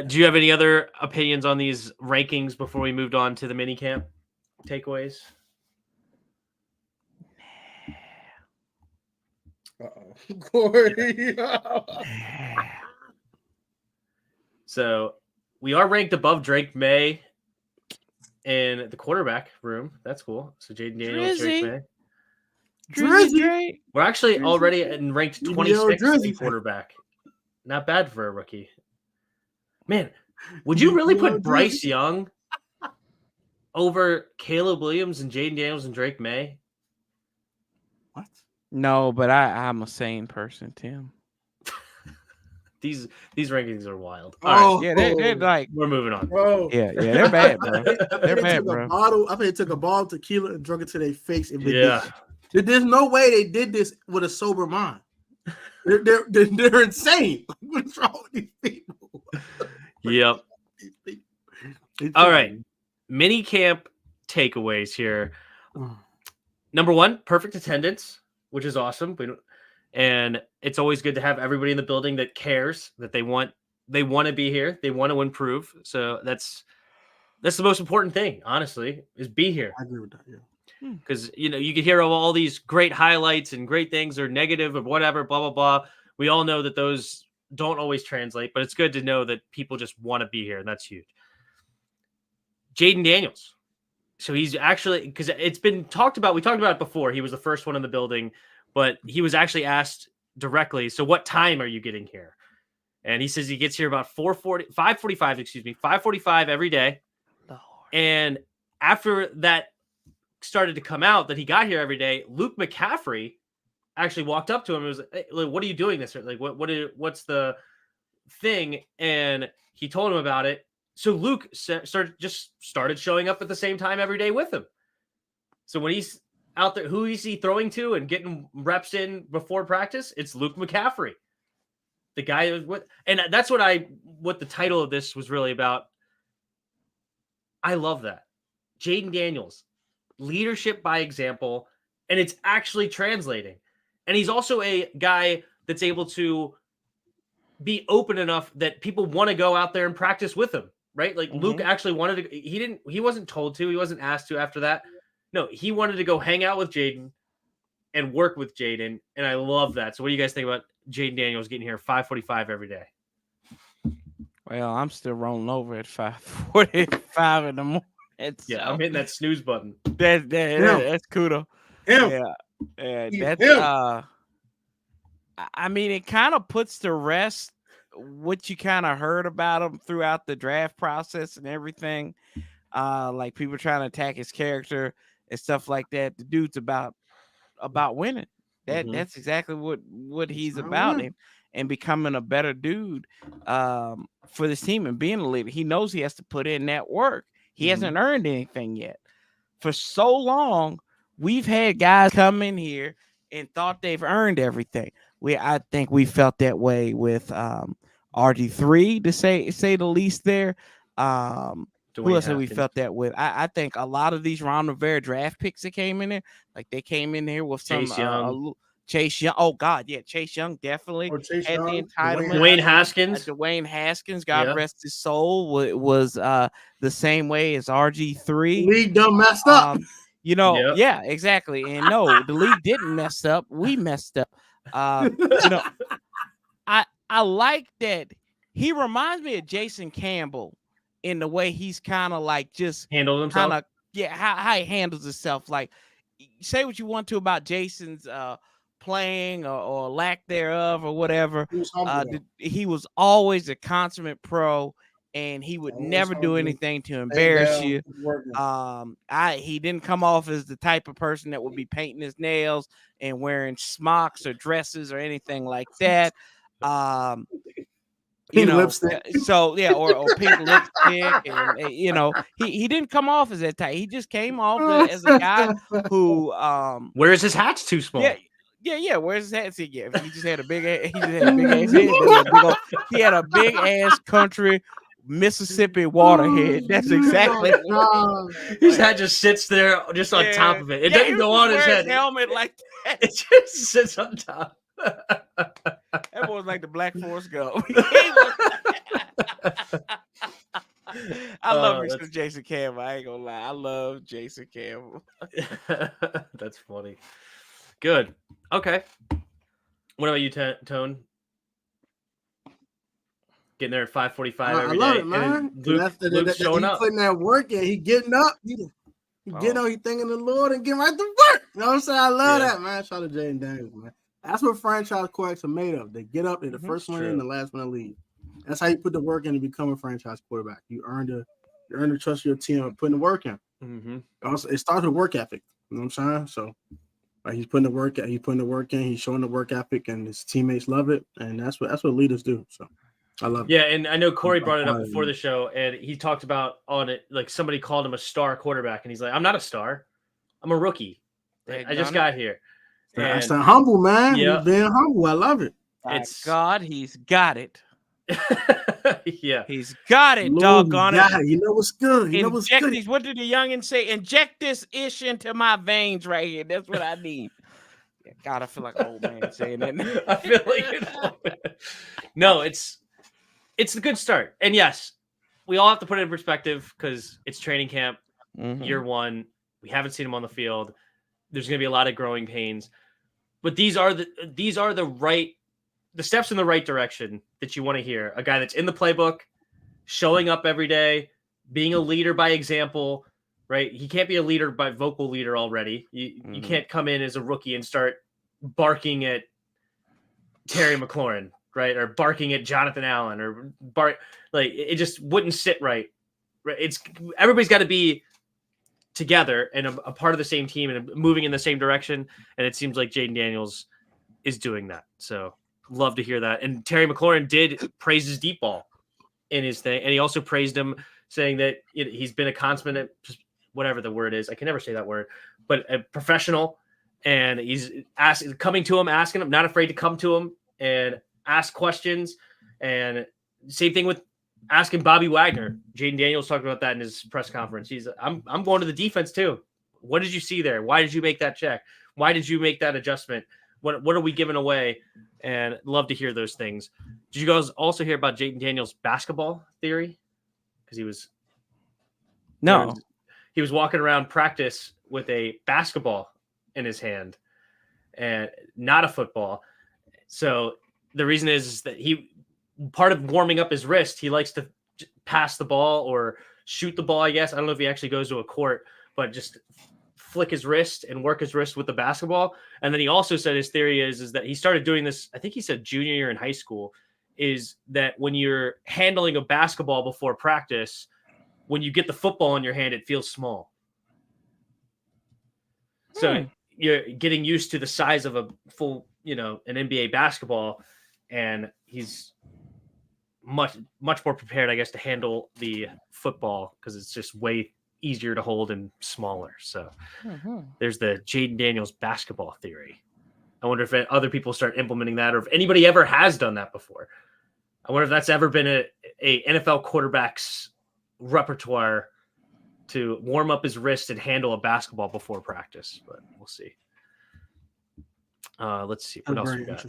Do you have any other opinions on these rankings before we moved on to the mini camp takeaways? Corey. So we are ranked above Drake May in the quarterback room. That's cool. So Jayden Daniels, Drake May. Drizzy. We're actually already ranked 26 in quarterback. Not bad for a rookie. Man, would you really put Bryce Young over Caleb Williams and Jayden Daniels and Drake May? What? No, but I'm a sane person, Tim. These rankings are wild. All right. Yeah, they're like, we're moving on. Bro. Yeah, they're bad, bro. They're bad, bro. I think they took a bottle of tequila and drunk it to their face. There's no way they did this with a sober mind. They're insane. What's wrong with these people? Yep. All right. Mini camp takeaways here. Number one, perfect attendance, which is awesome. And it's always good to have everybody in the building that cares, that they want to be here. They want to improve. So that's That's the most important thing, honestly, is be here. I agree with that. Yeah. Because you could hear all these great highlights and great things or negative or whatever, blah blah blah. We all know that those don't always translate, but it's good to know that people just want to be here, and that's huge. Jayden Daniels. So he's actually, because it's been talked about, we talked about it before. He was the first one in the building, but he was actually asked directly, so what time are you getting here? And he says he gets here about 5:45 every day. Lord. And after that started to come out that he got here every day, Luke McCaffrey actually walked up to him and was like, hey, what are you doing this? Like, what's the thing? And he told him about it. So Luke started showing up at the same time every day with him. So when he's out there, who is he throwing to and getting reps in before practice? It's Luke McCaffrey, the guy. And that's what the title of this was really about. I love that. Jayden Daniels, leadership by example, and it's actually translating. And he's also a guy that's able to be open enough that people want to go out there and practice with him. Right? Like Luke actually wanted to, he wasn't told to, he wasn't asked to after that. No, he wanted to go hang out with Jayden and work with Jayden. And I love that. So what do you guys think about Jayden Daniels getting here 5:45 every day? Well, I'm still rolling over at 5:45 in the morning. Yeah, I'm hitting that snooze button. That's kudos. Yeah. That's I mean, it kind of puts to rest what you kind of heard about him throughout the draft process and everything, like people trying to attack his character and stuff like that. The dude's about winning. That's exactly what he's about, and becoming a better dude for this team and being a leader. He knows he has to put in that work. He hasn't earned anything yet. For so long, we've had guys come in here and thought they've earned everything. I think we felt that way with RG3, to say the least there. Who else have we felt that with? I think a lot of these Ron Rivera draft picks that came in there, like they came in here with some Chase Young. Oh God, yeah, Chase Young definitely had the entitlement. Dwayne Haskins, God rest his soul, was the same way as RG3. League done messed up. Yeah, exactly. And no, the league didn't mess up. We messed up. I like that he reminds me of Jason Campbell in the way he's kind of like just handled himself. How he handles himself. Like, say what you want to about Jason's playing or lack thereof or whatever. He was always a consummate pro, and he would never do anything to embarrass you. He didn't come off as the type of person that would be painting his nails and wearing smocks or dresses or anything like that. Lipstick. Or pink lipstick, and he didn't come off as that type. He just came off as a guy who wears his hats too small. Yeah. Where's his hat? He just had a big ass. He had a big ass country Mississippi waterhead. That's exactly. His hat just sits there, just on top of it. It doesn't go on his head. Helmet like that. It just sits on top. That boy's like the Black Forest Gump. I love me some Jason Campbell. I ain't gonna lie. I love Jason Campbell. That's funny. Good. Okay. What about you, Tone? Getting there at 5:45 every day. I love it, man. Luke showing up. Putting that work in. He getting up. He getting up. He thanking the Lord and getting right to work. You know what I'm saying? I love that, man. Shout out to Jayden Daniels, man. That's what franchise quarterbacks are made of. They get up, they're the first one in, the last one to leave. That's how you put the work in to become a franchise quarterback. You earn the trust of your team and putting the work in. Also, it starts with work ethic. You know what I'm saying? So he's putting the work in, he's showing the work ethic, and his teammates love it. And that's what leaders do. So I love it. Yeah, and I know Corey brought it up before the show, and he talked about on it, like somebody called him a star quarterback, and he's like, I'm not a star. I'm a rookie. I just got here. That's humble, man. He's being humble. I love it. God, he's got it. Yeah, he's got it. Doggone it. You know what's good. You know what's good. What did the youngin say? Inject this ish into my veins right here. That's what I need. God, I feel like an old man saying that. I feel like an old man. No, it's a good start. And yes, we all have to put it in perspective because it's training camp, Mhm. year one. We haven't seen him on the field. There's going to be a lot of growing pains, but these are the steps in the right direction that you want to hear. A guy that's in the playbook, showing up every day, being a leader by example, right? He can't be a leader by vocal leader already. You can't come in as a rookie and start barking at Terry McLaurin, right? Or barking at Jonathan Allen or like it just wouldn't sit right. Right? Everybody's got to be together and a part of the same team and moving in the same direction. And it seems like Jayden Daniels is doing that. So love to hear that. And Terry McLaurin did praise his deep ball in his thing. And he also praised him, saying that he's been a consummate, whatever the word is. I can never say that word, but a professional. And he's coming to him, asking him, not afraid to come to him and ask questions. And same thing with asking Bobby Wagner. Jayden Daniels talked about that in his press conference. I'm going to the defense too. What did you see there? Why did you make that check? Why did you make that adjustment? What are we giving away? And love to hear those things. Did you guys also hear about Jayden Daniels' basketball theory? Because he was walking around practice with a basketball in his hand and not a football. So the reason is that part of warming up his wrist, he likes to pass the ball or shoot the ball, I guess. I don't know if he actually goes to a court, but just flick his wrist and work his wrist with the basketball. And then he also said his theory is that he started doing this, I think he said junior year in high school, is that when you're handling a basketball before practice, when you get the football in your hand, it feels small. So you're getting used to the size of a full, an NBA basketball, and he's much more prepared, I guess, to handle the football because it's just way easier to hold and smaller. So there's the Jayden Daniels basketball theory. I wonder if other people start implementing that, or if anybody ever has done that before. I wonder if that's ever been a NFL quarterback's repertoire to warm up his wrist and handle a basketball before practice, but we'll see. Let's see what else we got.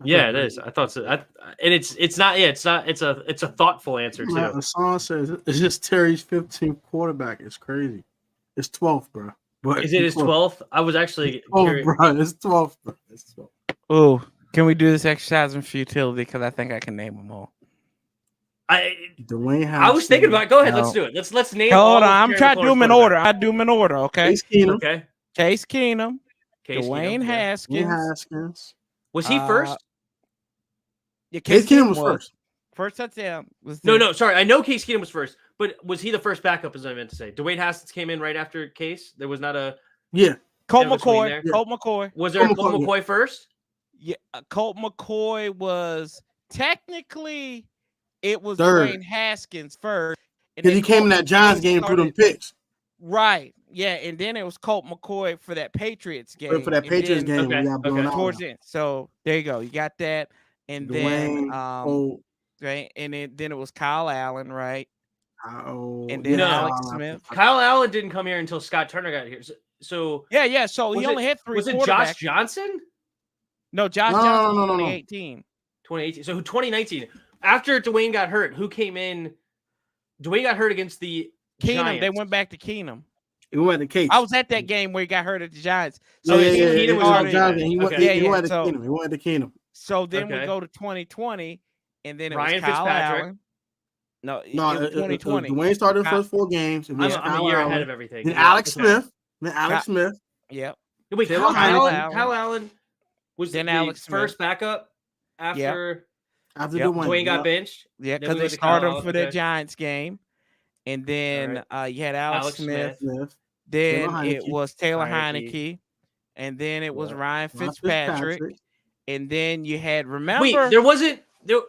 Yeah, it is. I thought so. And it's not. Yeah, it's not. It's a thoughtful answer too. The song says it's just Terry's 15th quarterback. It's crazy. It's 12th, bro. But is it his 12th? I was actually. Oh, bro, it's 12th. Bro. It's 12th. Oh, can we do this exercise in futility? Because I think I can name them all. Dwayne Haskins. I was thinking about. Go ahead. Let's do it. Let's name. Hold on. I'm trying to do them in order. I do them in order. Okay. Case Keenum. Okay. Case Keenum. Dwayne Haskins. Was he first? Yeah, Case Keenum was first. First touchdown was no. Sorry, I know Case Keenum was first, but was he the first backup? As I meant to say, Dwayne Haskins came in right after Case. There was not a Colt McCoy. Yeah. Colt McCoy. Was there a Colt McCoy first? Yeah, Colt McCoy was technically it was third. Dwayne Haskins first, because he came in that Giants game and threw them picks. Right. Yeah, and then it was Colt McCoy for that Patriots game. For that Patriots game, we got blown out. Towards it. So there you go. You got that. And Dwayne, then right, and then it was Kyle Allen, right? And then Alex Smith. Kyle Allen didn't come here until Scott Turner got here. So yeah. So he only had 3 quarterbacks. Was it Josh Johnson? No, Josh Johnson. 2018. 2018. So 2019. After Dwayne got hurt, who came in? Dwayne got hurt against the Keenum. Giants. They went back to Keenum. He went to Case. I was at that game where he got hurt at the Giants. So Keenum was He went to Keenum. So then we go to 2020, and then it Ryan was Kyle Fitzpatrick. Allen. No, it was 2020. Dwayne started the first 4 games. I'm a year ahead of everything. Then Alex Smith. Yep. Wait, Kyle Allen was then Alex first backup after Dwayne got benched. Yeah, because they started him for the Giants game. And then you had Alex Smith. Then it was Taylor Heineke. And then it was Ryan Fitzpatrick. And then you had, wait, there wasn't there.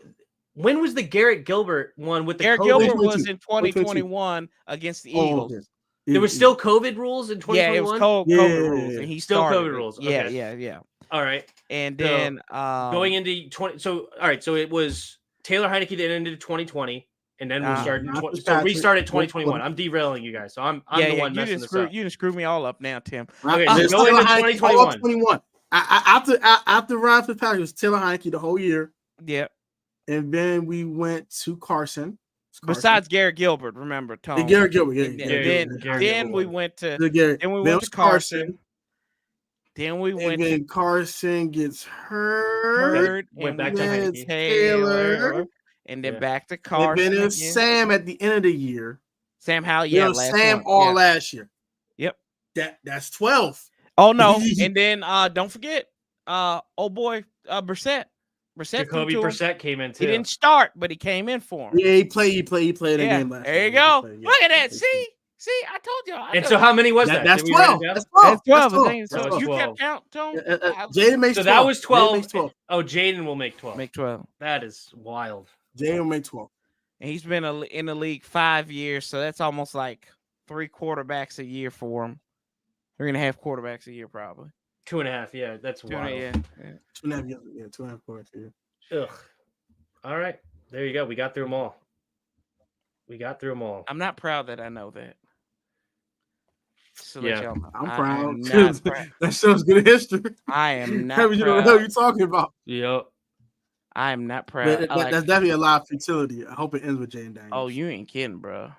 When was the Garrett Gilbert one with the Garrett COVID? Gilbert was in 2021 against the Eagles. There was still COVID rules in 2021. Yeah, it was COVID rules, and he still started COVID rules. Okay. Yeah. All right, and then going into 20. So all right, so it was Taylor Heineke that ended 2020, and then we started. So we started 2021. I'm derailing you guys, so I'm the one messing this up. You didn't screw me all up now, Tim. Okay, so go into 2021. After Ryan Fitzpatrick, it was Taylor Heineke the whole year. Yep. And then we went to Carson. Besides Garrett Gilbert, remember Tom. Garrett Gilbert. Then we went to Carson. Then we went to Carson gets hurt. Went back to Taylor, and then back to Carson. And then it's Sam at the end of the year. Sam Howell, last year. Yep. That's 12. Oh no, and then don't forget, old boy Brissett. Jacoby Brissett came in too. He didn't start, but he came in for him. Yeah, he played a game last There you go. Look at that. See, I told y'all. And so how many was that? That's 12. That's 12. So you kept count, Tom. Jayden makes 12. So that was 12. Oh, Jayden will make 12. Make 12. That is wild. Jayden will make 12. And he's been in the league 5 years, so that's almost like 3 quarterbacks a year for him. 3.5 quarterbacks a year, probably. 2.5. Yeah, that's wild. 2.5 years. Yeah, 2.5 quarterbacks a year. Ugh. All right. There you go. We got through them all. I'm not proud that I know that. So I'm proud. That shows good history. I am not proud. You know what you're talking about. Yep. I am not proud. That's definitely a lot of futility. I hope it ends with Jayden Daniels. Oh, you ain't kidding, bro.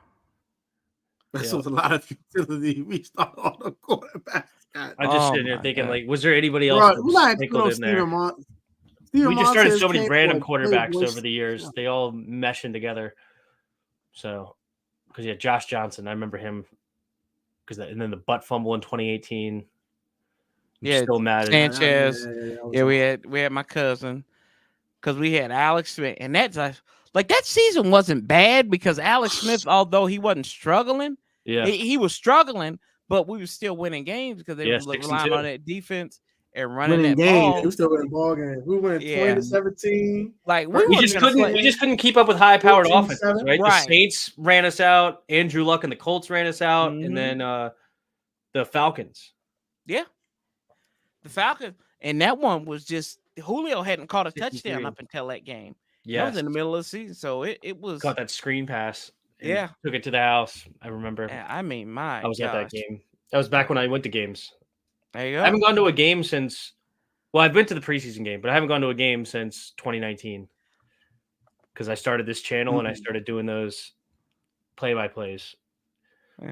That was a lot of futility. We start on the quarterbacks. I'm just sitting there thinking, like, was there anybody else sprinkled in there? We just started so many random quarterbacks over the years. Yeah. They all meshing together. So, because Josh Johnson, I remember him. And then the butt fumble in 2018. Yeah, still mad. Sanchez. We had my cousin, because we had Alex Smith, and that's like that season wasn't bad because Alex Smith, although he wasn't struggling, he was struggling, but we were still winning games because they were relying on that defense and running that ball. We still winning ball games. We went 20-17. Like we just couldn't keep up with high-powered offenses, right? The Saints ran us out. Andrew Luck and the Colts ran us out, and then the Falcons. Yeah, the Falcons, and that one was just Julio hadn't caught a touchdown up until that game. Yeah, that was in the middle of the season, so it was caught that screen pass. Took it to the house. I remember. I mean, I was at that game. That was back when I went to games. There you go. I haven't gone to a game since. Well, I've been to the preseason game, but I haven't gone to a game since 2019 because I started this channel and I started doing those play-by-plays.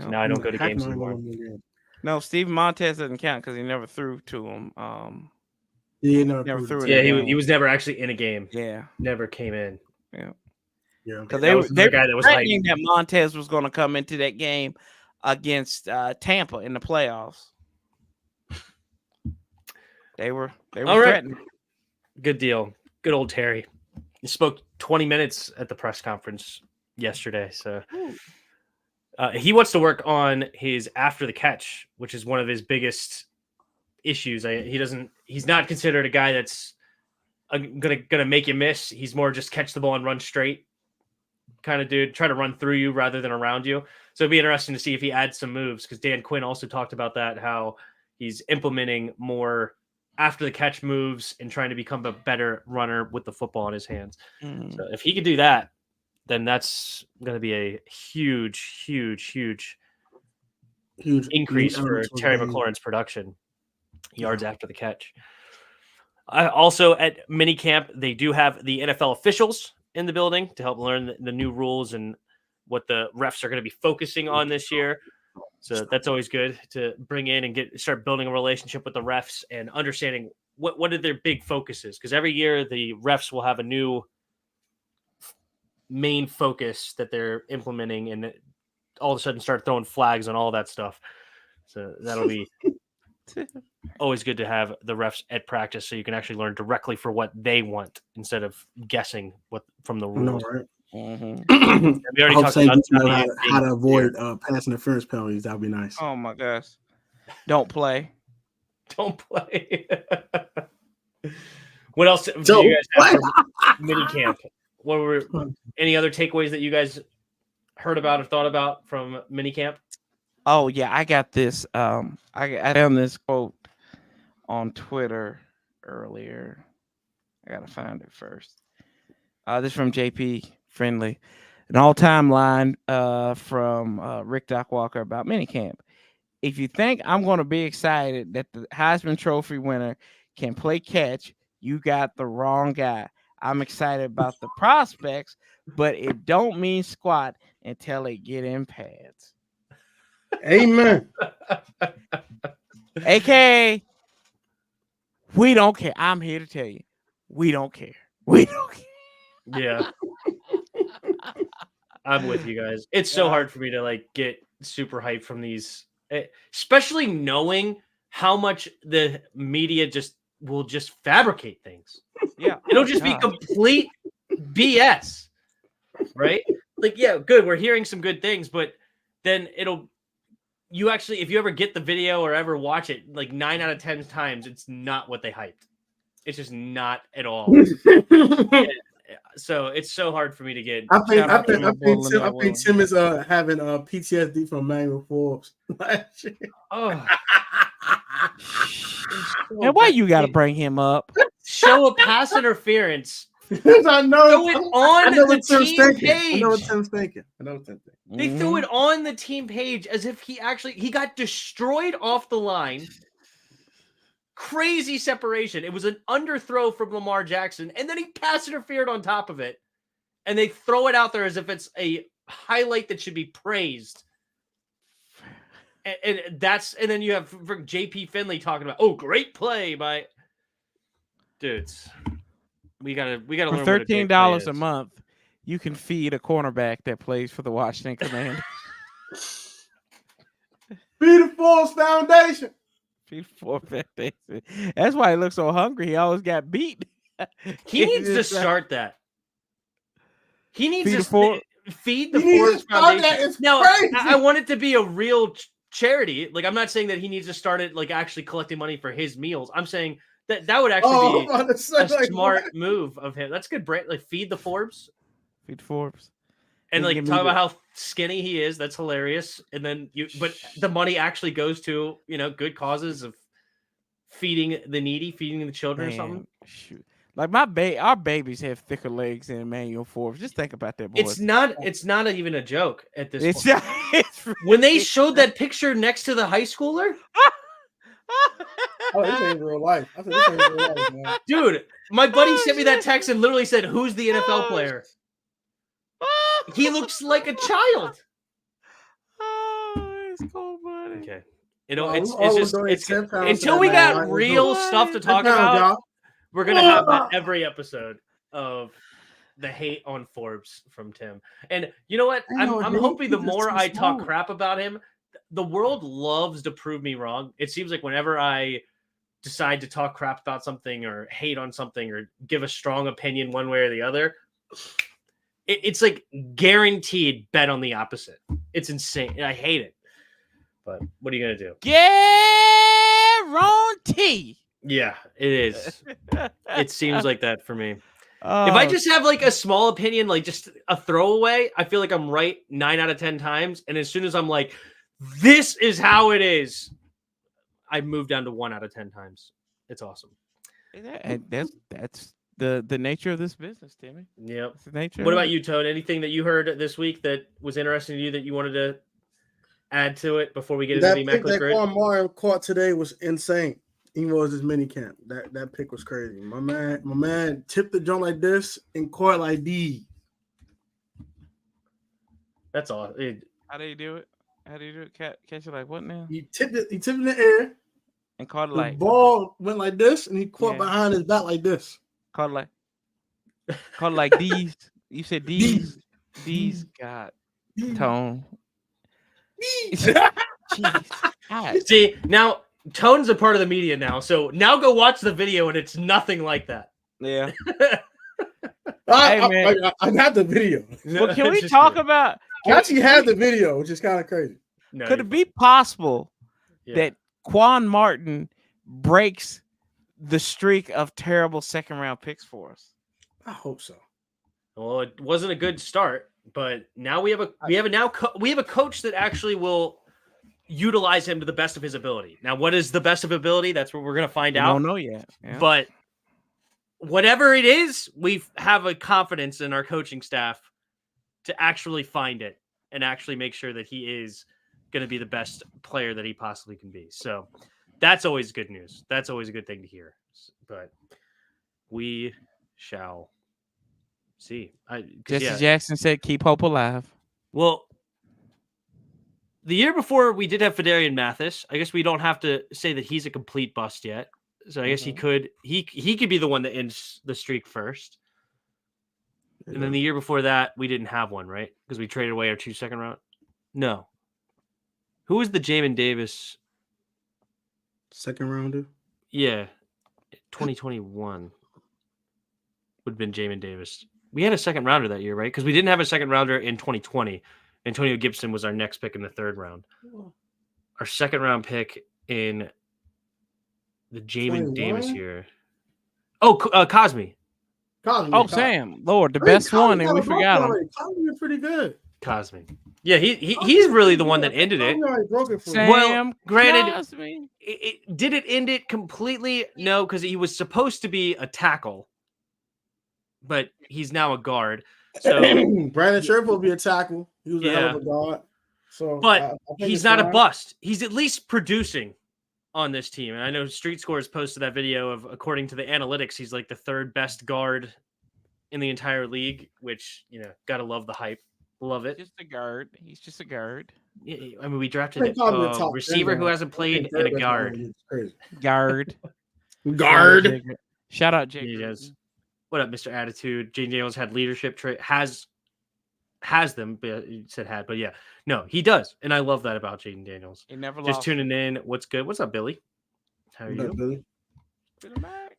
So now I don't go to games anymore. No, Steve Montez doesn't count because he never threw to him. He never threw. Yeah, he was never actually in a game. Yeah, never came in. Yeah. Because they were threatening that Montez was going to come into that game against Tampa in the playoffs. They were threatening. Good deal. Good old Terry. He spoke 20 minutes at the press conference yesterday. So he wants to work on his after the catch, which is one of his biggest issues. He's not considered a guy that's gonna make you miss. He's more just catch the ball and run straight kind of dude, try to run through you rather than around you. So it'd be interesting to see if he adds some moves, because Dan Quinn also talked about that, how he's implementing more after the catch moves and trying to become a better runner with the football in his hands. So if he could do that, then that's going to be a huge increase for Terry McLaurin's production yards after the catch. Also at minicamp, they do have the NFL officials in the building to help learn the new rules and what the refs are going to be focusing on this year. So that's always good to bring in and start building a relationship with the refs and understanding what are their big focuses. Because every year the refs will have a new main focus that they're implementing, and all of a sudden start throwing flags on all that stuff. So that'll be always good to have the refs at practice, so you can actually learn directly for what they want instead of guessing from the rules. No, right? Mm-hmm. We already talked about how to avoid pass interference penalties. That would be nice. Oh my gosh! Don't play. Don't play. What else do you guys have from minicamp? What were any other takeaways that you guys heard about or thought about from minicamp? Oh yeah, I got this. I found this quote on Twitter earlier. I gotta find it first. This is from JP Friendly, an all-time line from Rick Doc Walker about minicamp. If you think I'm going to be excited that the Heisman Trophy winner can play catch, you got the wrong guy. I'm excited about the prospects, but it don't mean squat until they get in pads. Amen. AKA, we don't care. I'm here to tell you, we don't care. We don't care. Yeah. I'm with you guys. It's so hard for me to like get super hyped from these, especially knowing how much the media will just fabricate things. Yeah, It'll just be complete BS, right? Like, yeah, good. We're hearing some good things, but then you actually, if you ever get the video or ever watch it, like 9 out of 10 times, it's not what they hyped. It's just not at all. So it's so hard for me to get. I think Tim is having PTSD from Manuel Forbes. Oh. And why you got to bring him up? Show a pass interference. I know. Throw it on the team page. I know what Tim's thinking. They threw it on the team page as if he got destroyed off the line. Crazy separation. It was an underthrow from Lamar Jackson, and then he pass interfered on top of it. And they throw it out there as if it's a highlight that should be praised. And then you have JP Finley talking about, great play by dudes. We gotta learn. For $13 a month, you can feed a cornerback that plays for the Washington Commanders. Feed the Forbes Foundation. Feed Forbes Foundation. That's why he looks so hungry. He always got beat. He needs to start that. He needs to feed the Forbes Foundation. Now, I want it to be a real charity. Like, I'm not saying that he needs to start it like actually collecting money for his meals. I'm saying that would actually be a smart move of him. That's good brand. Like, feed the Forbes. Feed Forbes. And like talk about how skinny he is. That's hilarious. And then but the money actually goes to, good causes of feeding the needy, feeding the children or something. Shoot. Like our babies have thicker legs than Emmanuel Forbes. Just think about that, boys. It's not even a joke at this point. When they showed that picture next to the high schooler. Oh, this ain't real life. I said, this ain't real life, man. Dude, my buddy sent me that text and literally said, "Who's the NFL player?" He looks like a child. Oh, it's cool, buddy. Okay. It's just until we got real stuff to talk about, we're gonna have that every episode of the hate on Forbes from Tim. And you know what? I'm hoping the more I talk crap about him, the world loves to prove me wrong. It seems like whenever I decide to talk crap about something or hate on something or give a strong opinion one way or the other, it's like guaranteed bet on the opposite. It's insane. I hate it. But what are you going to do? Guarantee. Yeah, it is. It seems like that for me. If I just have like a small opinion, like just a throwaway, I feel like I'm right 9 out of 10 times. And as soon as I'm like, this is how it is, I move down to 1 out of 10 times. It's awesome. And that's the nature of this business, Timmy. Yep. The nature. What about you, Toad? Anything that you heard this week that was interesting to you that you wanted to add to it before we get into the immaculate grid? That Mario caught today was insane. He was his mini camp. That pick was crazy. My man tipped the joint like this and caught like D. That's all. How do you do it? How do you do it? Catch it like what now? He tipped it in the air and caught it the like ball went like this and he caught behind his back like this. Caught it like these. You said these. These got tone. Jeez. See, now Tone's a part of the media now, so now go watch the video and it's nothing like that. Yeah. I got the video. Well, can we talk about? I actually have the video, which is kind of crazy. No, could it be possible that Quan Martin breaks the streak of terrible second round picks for us? I hope so. Well, it wasn't a good start, but now we have a coach that actually will utilize him to the best of his ability. Now, what is the best of ability? That's what we're going to find out. I don't know yet. Yeah. But whatever it is, we have a confidence in our coaching staff to actually find it and actually make sure that he is going to be the best player that he possibly can be. So that's always good news. That's always a good thing to hear. But we shall See, Jesse Jackson said, "Keep hope alive." Well, the year before we did have Fedarian Mathis. I guess we don't have to say that he's a complete bust yet. So I guess he could be the one that ends the streak first. And then the year before that, we didn't have one, right? Because we traded away our 2 second round. No. Who was the Jamin Davis second rounder? Yeah, 2021 would have been Jamin Davis. We had a second rounder that year, right? Because we didn't have a second rounder in 2020. Antonio Gibson was our next pick in the 3rd round. Our second round pick in the Jamin Davis year. Oh, Cosme. Oh, Sam, Lord, the best one, and we forgot him. Cosme is pretty good. Cosme. Yeah, he's really the one that ended it. Sam, well, granted, Cosme. Did it end it completely? No, because he was supposed to be a tackle, but he's now a guard. So Brandon Scherf will be a tackle. He was a hell of a guard. So, but he's not a bust. He's at least producing on this team. And I know Street Scores posted that video of, according to the analytics, he's like the 3rd best guard in the entire league, which, gotta love the hype. Love it. Just a guard. He's just a guard. Yeah, I mean, we drafted a receiver who hasn't played and a guard. Guard. Shout out, Jayden. What up, Mr. Attitude? Jayden Daniels had leadership has them, but you said had, but yeah. No, he does. And I love that about Jayden Daniels. He never just tuning in. What's good? What's up, Billy? How are you? Billy?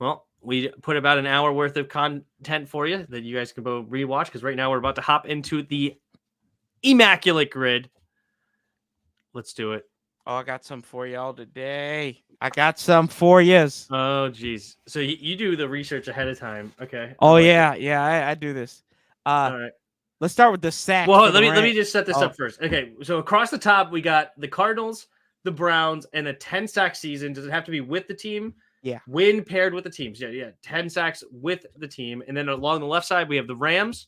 Well, we put about an hour worth of content for you that you guys can both rewatch, because right now we're about to hop into the immaculate grid. Let's do it. Oh, I got some for y'all today. I got some for you. Oh, geez. So you do the research ahead of time. Okay. Oh, I do this. All right. Let's start with the sack. Well, let me just set this up first. Okay, so across the top, we got the Cardinals, the Browns, and a 10-sack season. Does it have to be with the team? Yeah. Win paired with the teams. Yeah. 10 sacks with the team. And then along the left side, we have the Rams,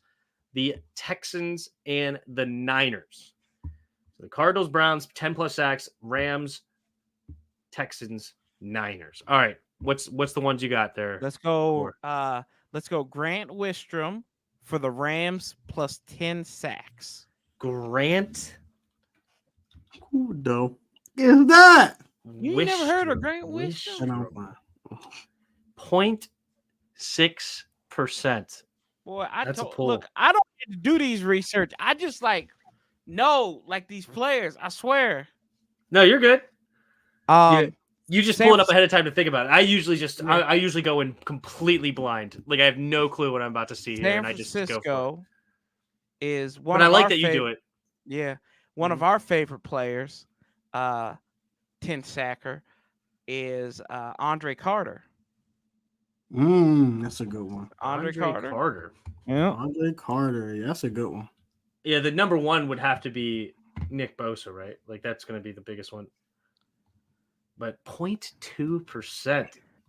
the Texans, and the Niners. So the Cardinals, Browns, 10+ sacks, Rams, Texans, Niners. All right. What's the ones you got there? Let's go. Let's go Grant Wistrom for the Rams plus 10 sacks. Grant? Who the is that? You never heard of Grant Wistrom? 0.6%. Boy, look, I don't get to do these research. I just know these players. I swear. No, you're good. You just pull it up ahead of time to think about it. I usually I usually go in completely blind. Like I have no clue what I'm about to see here, and I just go for it. Is one. But I like that you do it. Yeah, one of our favorite players, 10-sacker, is Andre Carter. That's a good one. Andre Carter. Yeah, Andre Carter. Yeah, that's a good one. Yeah, the number one would have to be Nick Bosa, right? Like that's going to be the biggest one. But 0.2%.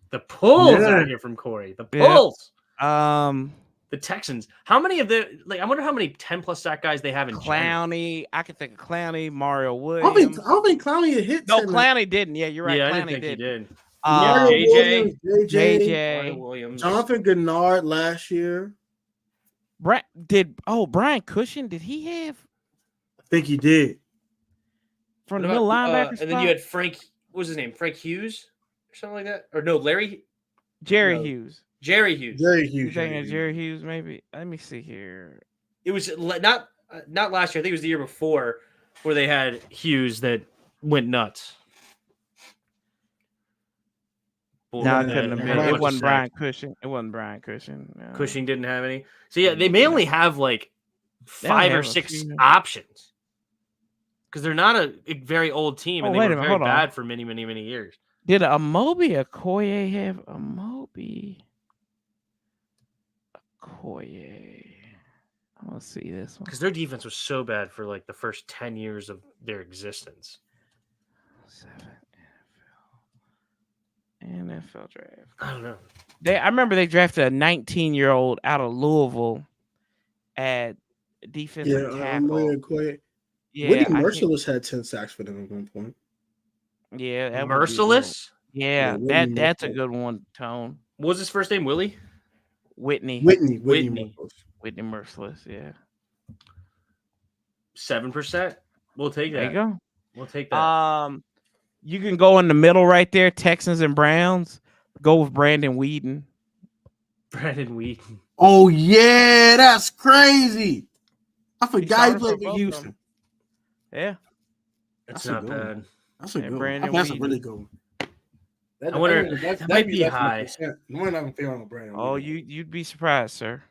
The pulls out here from Corey. The pulls. The Texans. How many of the I wonder how many 10+ sack guys they have in Clowney. I can think of Clowney, Mario Williams. I don't think Clowney hit. No, Clowney didn't. Yeah, you're right. Yeah, Clowney I didn't think he did. JJ Williams. Jonathan Gennard last year. Brian Cushing, did he have? I think he did. From the middle linebacker spot? And then you had Frank, what was his name? Frank Hughes or something like that? Or no, Jerry Hughes. Jerry Hughes. You thinking Jerry Hughes, maybe? Let me see here. It was not last year. I think it was the year before where they had Hughes that went nuts. No, it couldn't have been. It wasn't Brian Cushing. No. Cushing didn't have any. So yeah, they may only have 5 or 6 options because they're not a very old team, and they were very bad for many, many, many years. Did Amobi Okoye have Amobi Okoye? I want to see this one because their defense was so bad for the first 10 years of their existence. 7 NFL draft. I don't know. I remember they drafted a 19-year-old out of Louisville at defensive tackle. Yeah, Whitney Merciless had 10 sacks for them at one point. Yeah, Merciless. Yeah, that's a good one. Tone. What was his first name? Willie. Whitney. Whitney Merciless. Yeah. 7%. We'll take that. There you go. We'll take that. You can go in the middle right there. Texans and Browns. Go with Brandon Weeden. Brandon Weeden. Oh yeah, that's crazy. I forgot he played for Houston. Yeah, that's not bad. That's a good one. That's a really good one. I wonder that might be high. We're not fair on Brandon. Oh, you'd be surprised, sir.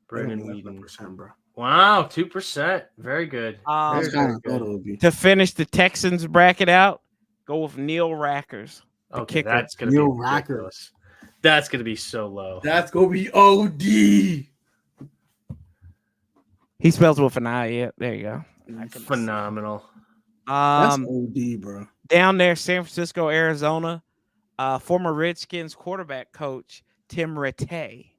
Brandon Weeden, bro. Wow, 2%. Very good. To finish the Texans bracket out, go with Neil Rackers. Okay, that's gonna be ridiculous. That's gonna be so low. That's gonna be OD. He spells with an I. Yeah, there you go. Phenomenal. That's OD, bro. Down there, San Francisco, Arizona, former Redskins quarterback coach Tim Rattay.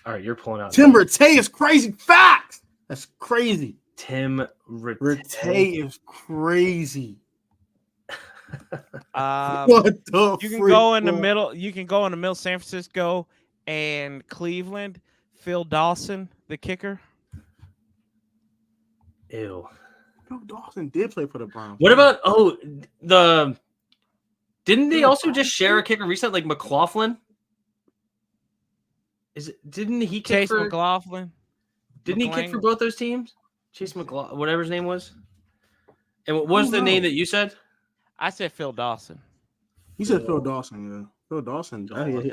All right, you're pulling out. Tim Rattay is crazy. Facts. That's crazy. Tim Rattay is crazy. What the you can go in the middle. You can go in the middle. San Francisco and Cleveland. Phil Dawson, the kicker. Ew. Phil Dawson did play for the Browns. What about didn't they also just share a kicker recently, like McLaughlin? Didn't he kick Chase McLaughlin? Didn't he kick for both those teams? Chase McLaughlin, whatever his name was. And what was the name that you said? I said Phil Dawson. He said Phil Dawson, yeah. Phil Dawson.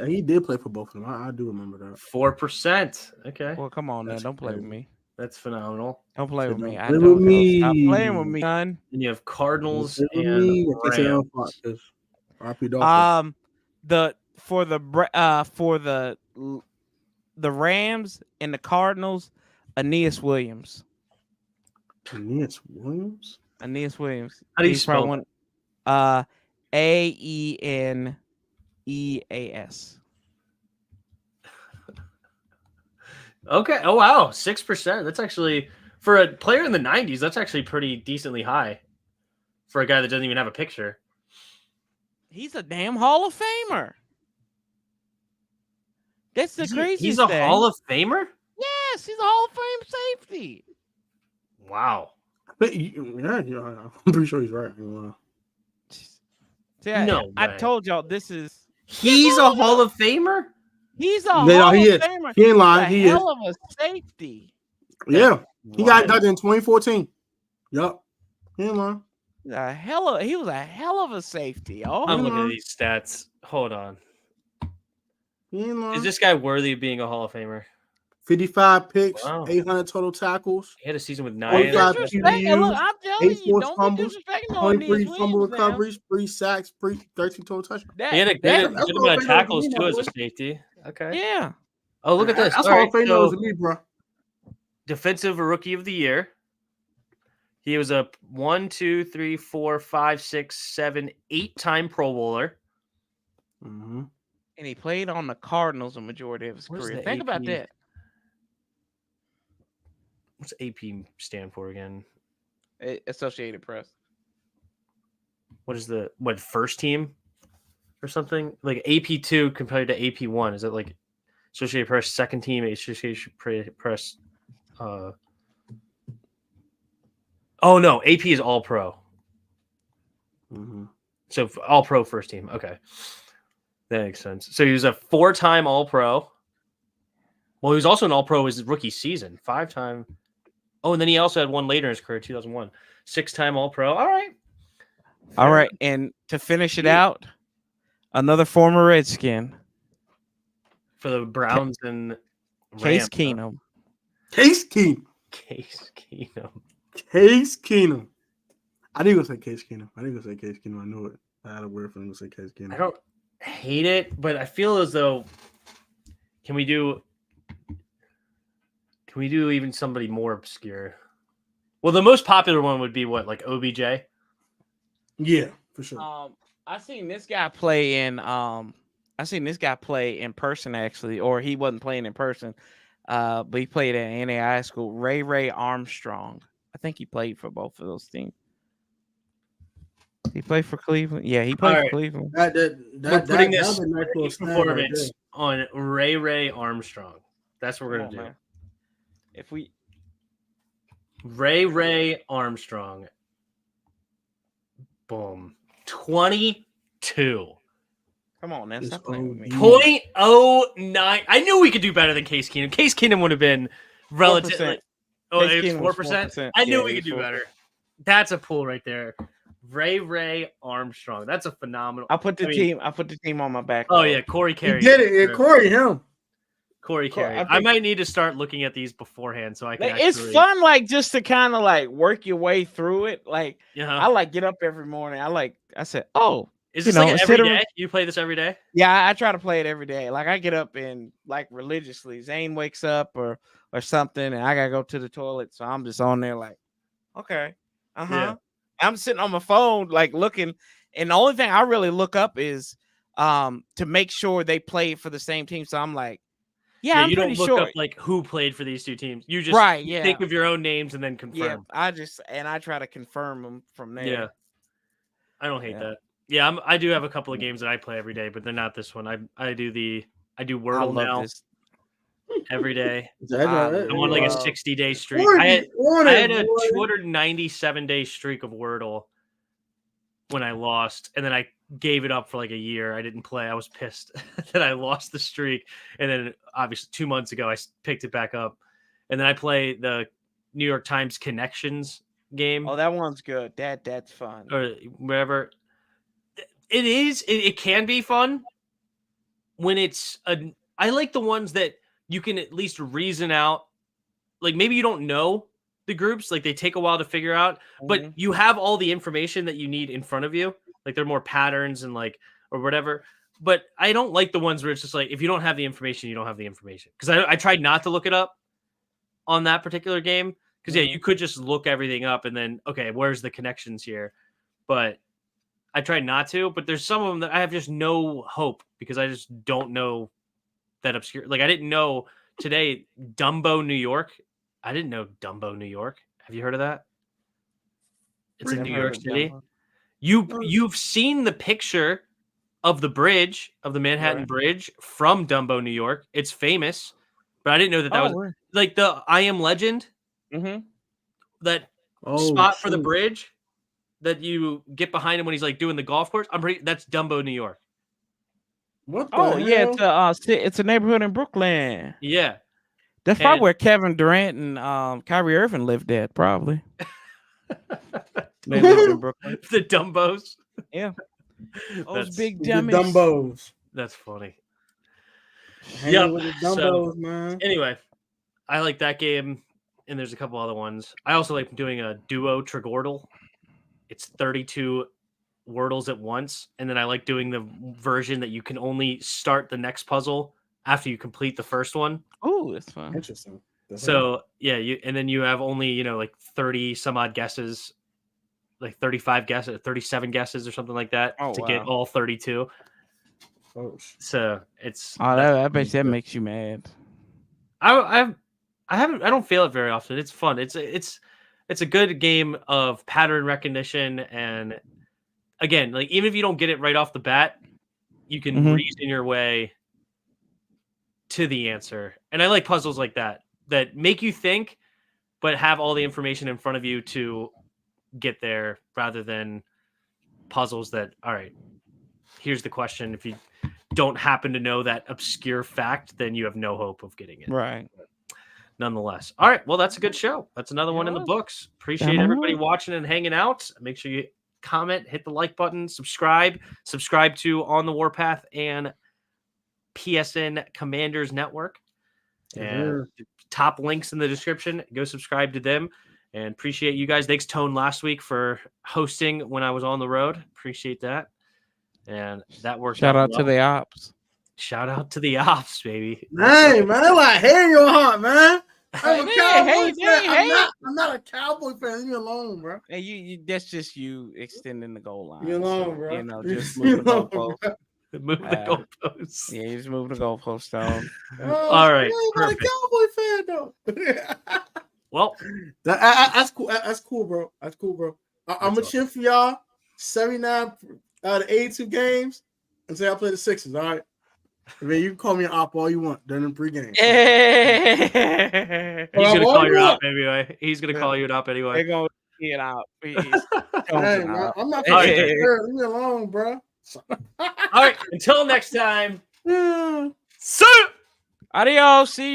He did play for both of them. I do remember that. 4%. Okay. Well, come on, man. Don't play with me. That's phenomenal. Don't play with me. Stop playing with me, son. And you have Cardinals and Rams. For the Rams and the Cardinals, Aeneas Williams. Aeneas Williams. How do you spell it? Aeneas. Okay. Oh wow, 6%. That's actually for a player in the 90s. That's actually pretty decently high for a guy that doesn't even have a picture. He's a damn Hall of Famer. That's the craziest thing. He's a Hall of Famer? Yes, he's a Hall of Fame safety. Wow. Yeah, I'm pretty sure he's right. No, I told y'all this is. He's a Hall of Famer. He's a Hall of Famer. He ain't lying. He hell of a safety. Yeah, he got done in 2014. Yup, he ain't lying. He was a hell of a safety. Oh, I'm looking at these stats. Hold on. He ain't lying. Is this guy worthy of being a Hall of Famer? 55 picks, 800 total tackles. He had a season with 9. Look, I'm telling you, don't fumbles, 23 fumble recoveries, 3 sacks, 13 total touchdowns. He had a good amount of tackles too as a safety. Okay. Yeah. Oh, look at this. That's all Famer to me, bro. Defensive Rookie of the Year. He was a 1, 2, 3, 4, 5, 6, 7, 8-time Pro Bowler. Mm-hmm. And he played on the Cardinals a majority of his career. Think about that. What's AP stand for again? Associated Press. What is first team or something? Like AP2 compared to AP1. Is it like Associated Press second team, Associated Press? Oh no, AP is all pro. Mm-hmm. So all pro first team. Okay. That makes sense. So he was a 4-time all pro. Well, he was also an all pro his rookie season. 5-time. Oh, and then he also had one later in his career, 2001. 6-time all pro. All right. All right. And to finish it out, another former Redskin. For the Browns and Case Keenum. Case Keenum. I didn't go say Case Keenum. I knew it. I had a word for him to say Case Keenum. I don't hate it, but I feel as though can we do even somebody more obscure? Well, the most popular one would be what, like OBJ? Yeah, for sure. I seen this guy play in person actually, or he wasn't playing in person. But he played at NAI school. Ray Armstrong. I think he played for both of those teams. He played for Cleveland. Yeah, he played for Cleveland. We're putting this performance on Ray Armstrong. That's what we're gonna do. Man. If we Ray Armstrong. Boom. 22. Come on, man. Stop It's playing with me. 0.09. I knew we could do better than Case Keenum. Case Keenum would have been relatively. 4%. Oh, Case it's Keenum was 4%. 4%. I knew Yeah, we he could do was better. That's a pull right there. Ray Armstrong. That's a phenomenal. I put the team on my back. Oh though. yeah, Corey He Carey. did it. Yeah, Corey, him. Corey Carey. I I might need to start looking at these beforehand so I can. It's fun, like just to kind of like work your way through it. Like I like get up every morning. I said, oh, is this like every day? You play this every day? Yeah, I try to play it every day. Like I get up and like religiously, Zane wakes up or something, and I gotta go to the toilet, so I'm just on there like, okay, Yeah. I'm sitting on my phone like looking, and the only thing I really look up is to make sure they play for the same team. So I'm like, yeah, I'm you pretty don't look sure. up like who played for these two teams. You just think of your own names and then confirm. Yeah, I try to confirm them from there. Yeah, I don't hate that. Yeah, I do have a couple of games that I play every day, but they're not this one. I do Wordle now every day. I'm on like a 60-day streak. I had a 297-day streak of Wordle when I lost, and then I gave it up for like a year. I didn't play. I was pissed that I lost the streak, and then obviously 2 months ago I picked it back up, and then I play the New York Times Connections game. Oh, that one's good. That's fun. Or whatever. It is. It can be fun when it's I like the ones that you can at least reason out. Like maybe you don't know the groups, like they take a while to figure out, but you have all the information that you need in front of you. Like they're more patterns and like or whatever. But I don't like the ones where it's just like if you don't have the information, you don't have the information. Because I tried not to look it up on that particular game. Because you could just look everything up and then okay, where's the connections here? But I tried not to, but there's some of them that I have just no hope because I just don't know that obscure. Like I didn't know today, Dumbo, New York. I didn't know Dumbo, New York. Have you heard of that? It's in New York City. You've seen the picture of the bridge, of the Manhattan Bridge from Dumbo, New York. It's famous, but I didn't know that was like the I Am Legend. That spot for the bridge that you get behind him when he's like doing the golf course. That's Dumbo, New York. What? The hell? It's a neighborhood in Brooklyn. Yeah, that's probably where Kevin Durant and Kyrie Irving lived at. Probably. They lived in Brooklyn. The Dumbos. Yeah, those big dummies. The Dumbos. That's funny. Yeah, with the Dumbos, man. Anyway, I like that game, and there's a couple other ones. I also like doing a duo Trigordle. It's 32 Wordles at once, and then I like doing the version that you can only start the next puzzle after you complete the first one. Oh, that's fun. Interesting. So yeah, and then you have only like 30 some odd guesses, like 35 guesses, 37 guesses or something like that to get all 32. Oh, so it's. I bet that makes you mad. I don't fail it very often. It's fun. It's a good game of pattern recognition, and again, like even if you don't get it right off the bat, you can reason your way to the answer. And I like puzzles like that make you think, but have all the information in front of you to get there, rather than puzzles that, all right, here's the question. If you don't happen to know that obscure fact, then you have no hope of getting it. Right. But nonetheless. All right. Well, that's a good show. That's another one in the books. Appreciate everybody watching and hanging out. Make sure you comment, hit the like button, subscribe to On the Warpath and PSN Commanders Network. And top links in the description. Go subscribe to them. And appreciate you guys. Thanks, Tone, last week for hosting when I was on the road. Appreciate that. And that worked out. Shout out to the ops. Shout out to the ops, baby. Hey, man, like hair in your heart, man. I'm a Cowboy fan. Hey. I'm not a Cowboy fan. Leave me alone, bro. Hey, you that's just you extending the goal line. Leave me alone, bro. You know, just move the goalpost. Move the goalposts. Yeah, you just move the goalpost down. All right. I'm not a Cowboy fan, though. Well, that's cool. That's cool, bro. That's cool, bro. I'm gonna cheer for y'all. 79 out of 82 games until I play the Sixers. All right. I mean, you can call me an op all you want during the pregame. He's gonna all call you you want. up anyway. He's gonna call you up They're anyway. gonna get out. Please. Hey, man, I'm not All right. scared. Leave me alone, bro. All right. Until next time. Yeah. See. Adios. See you.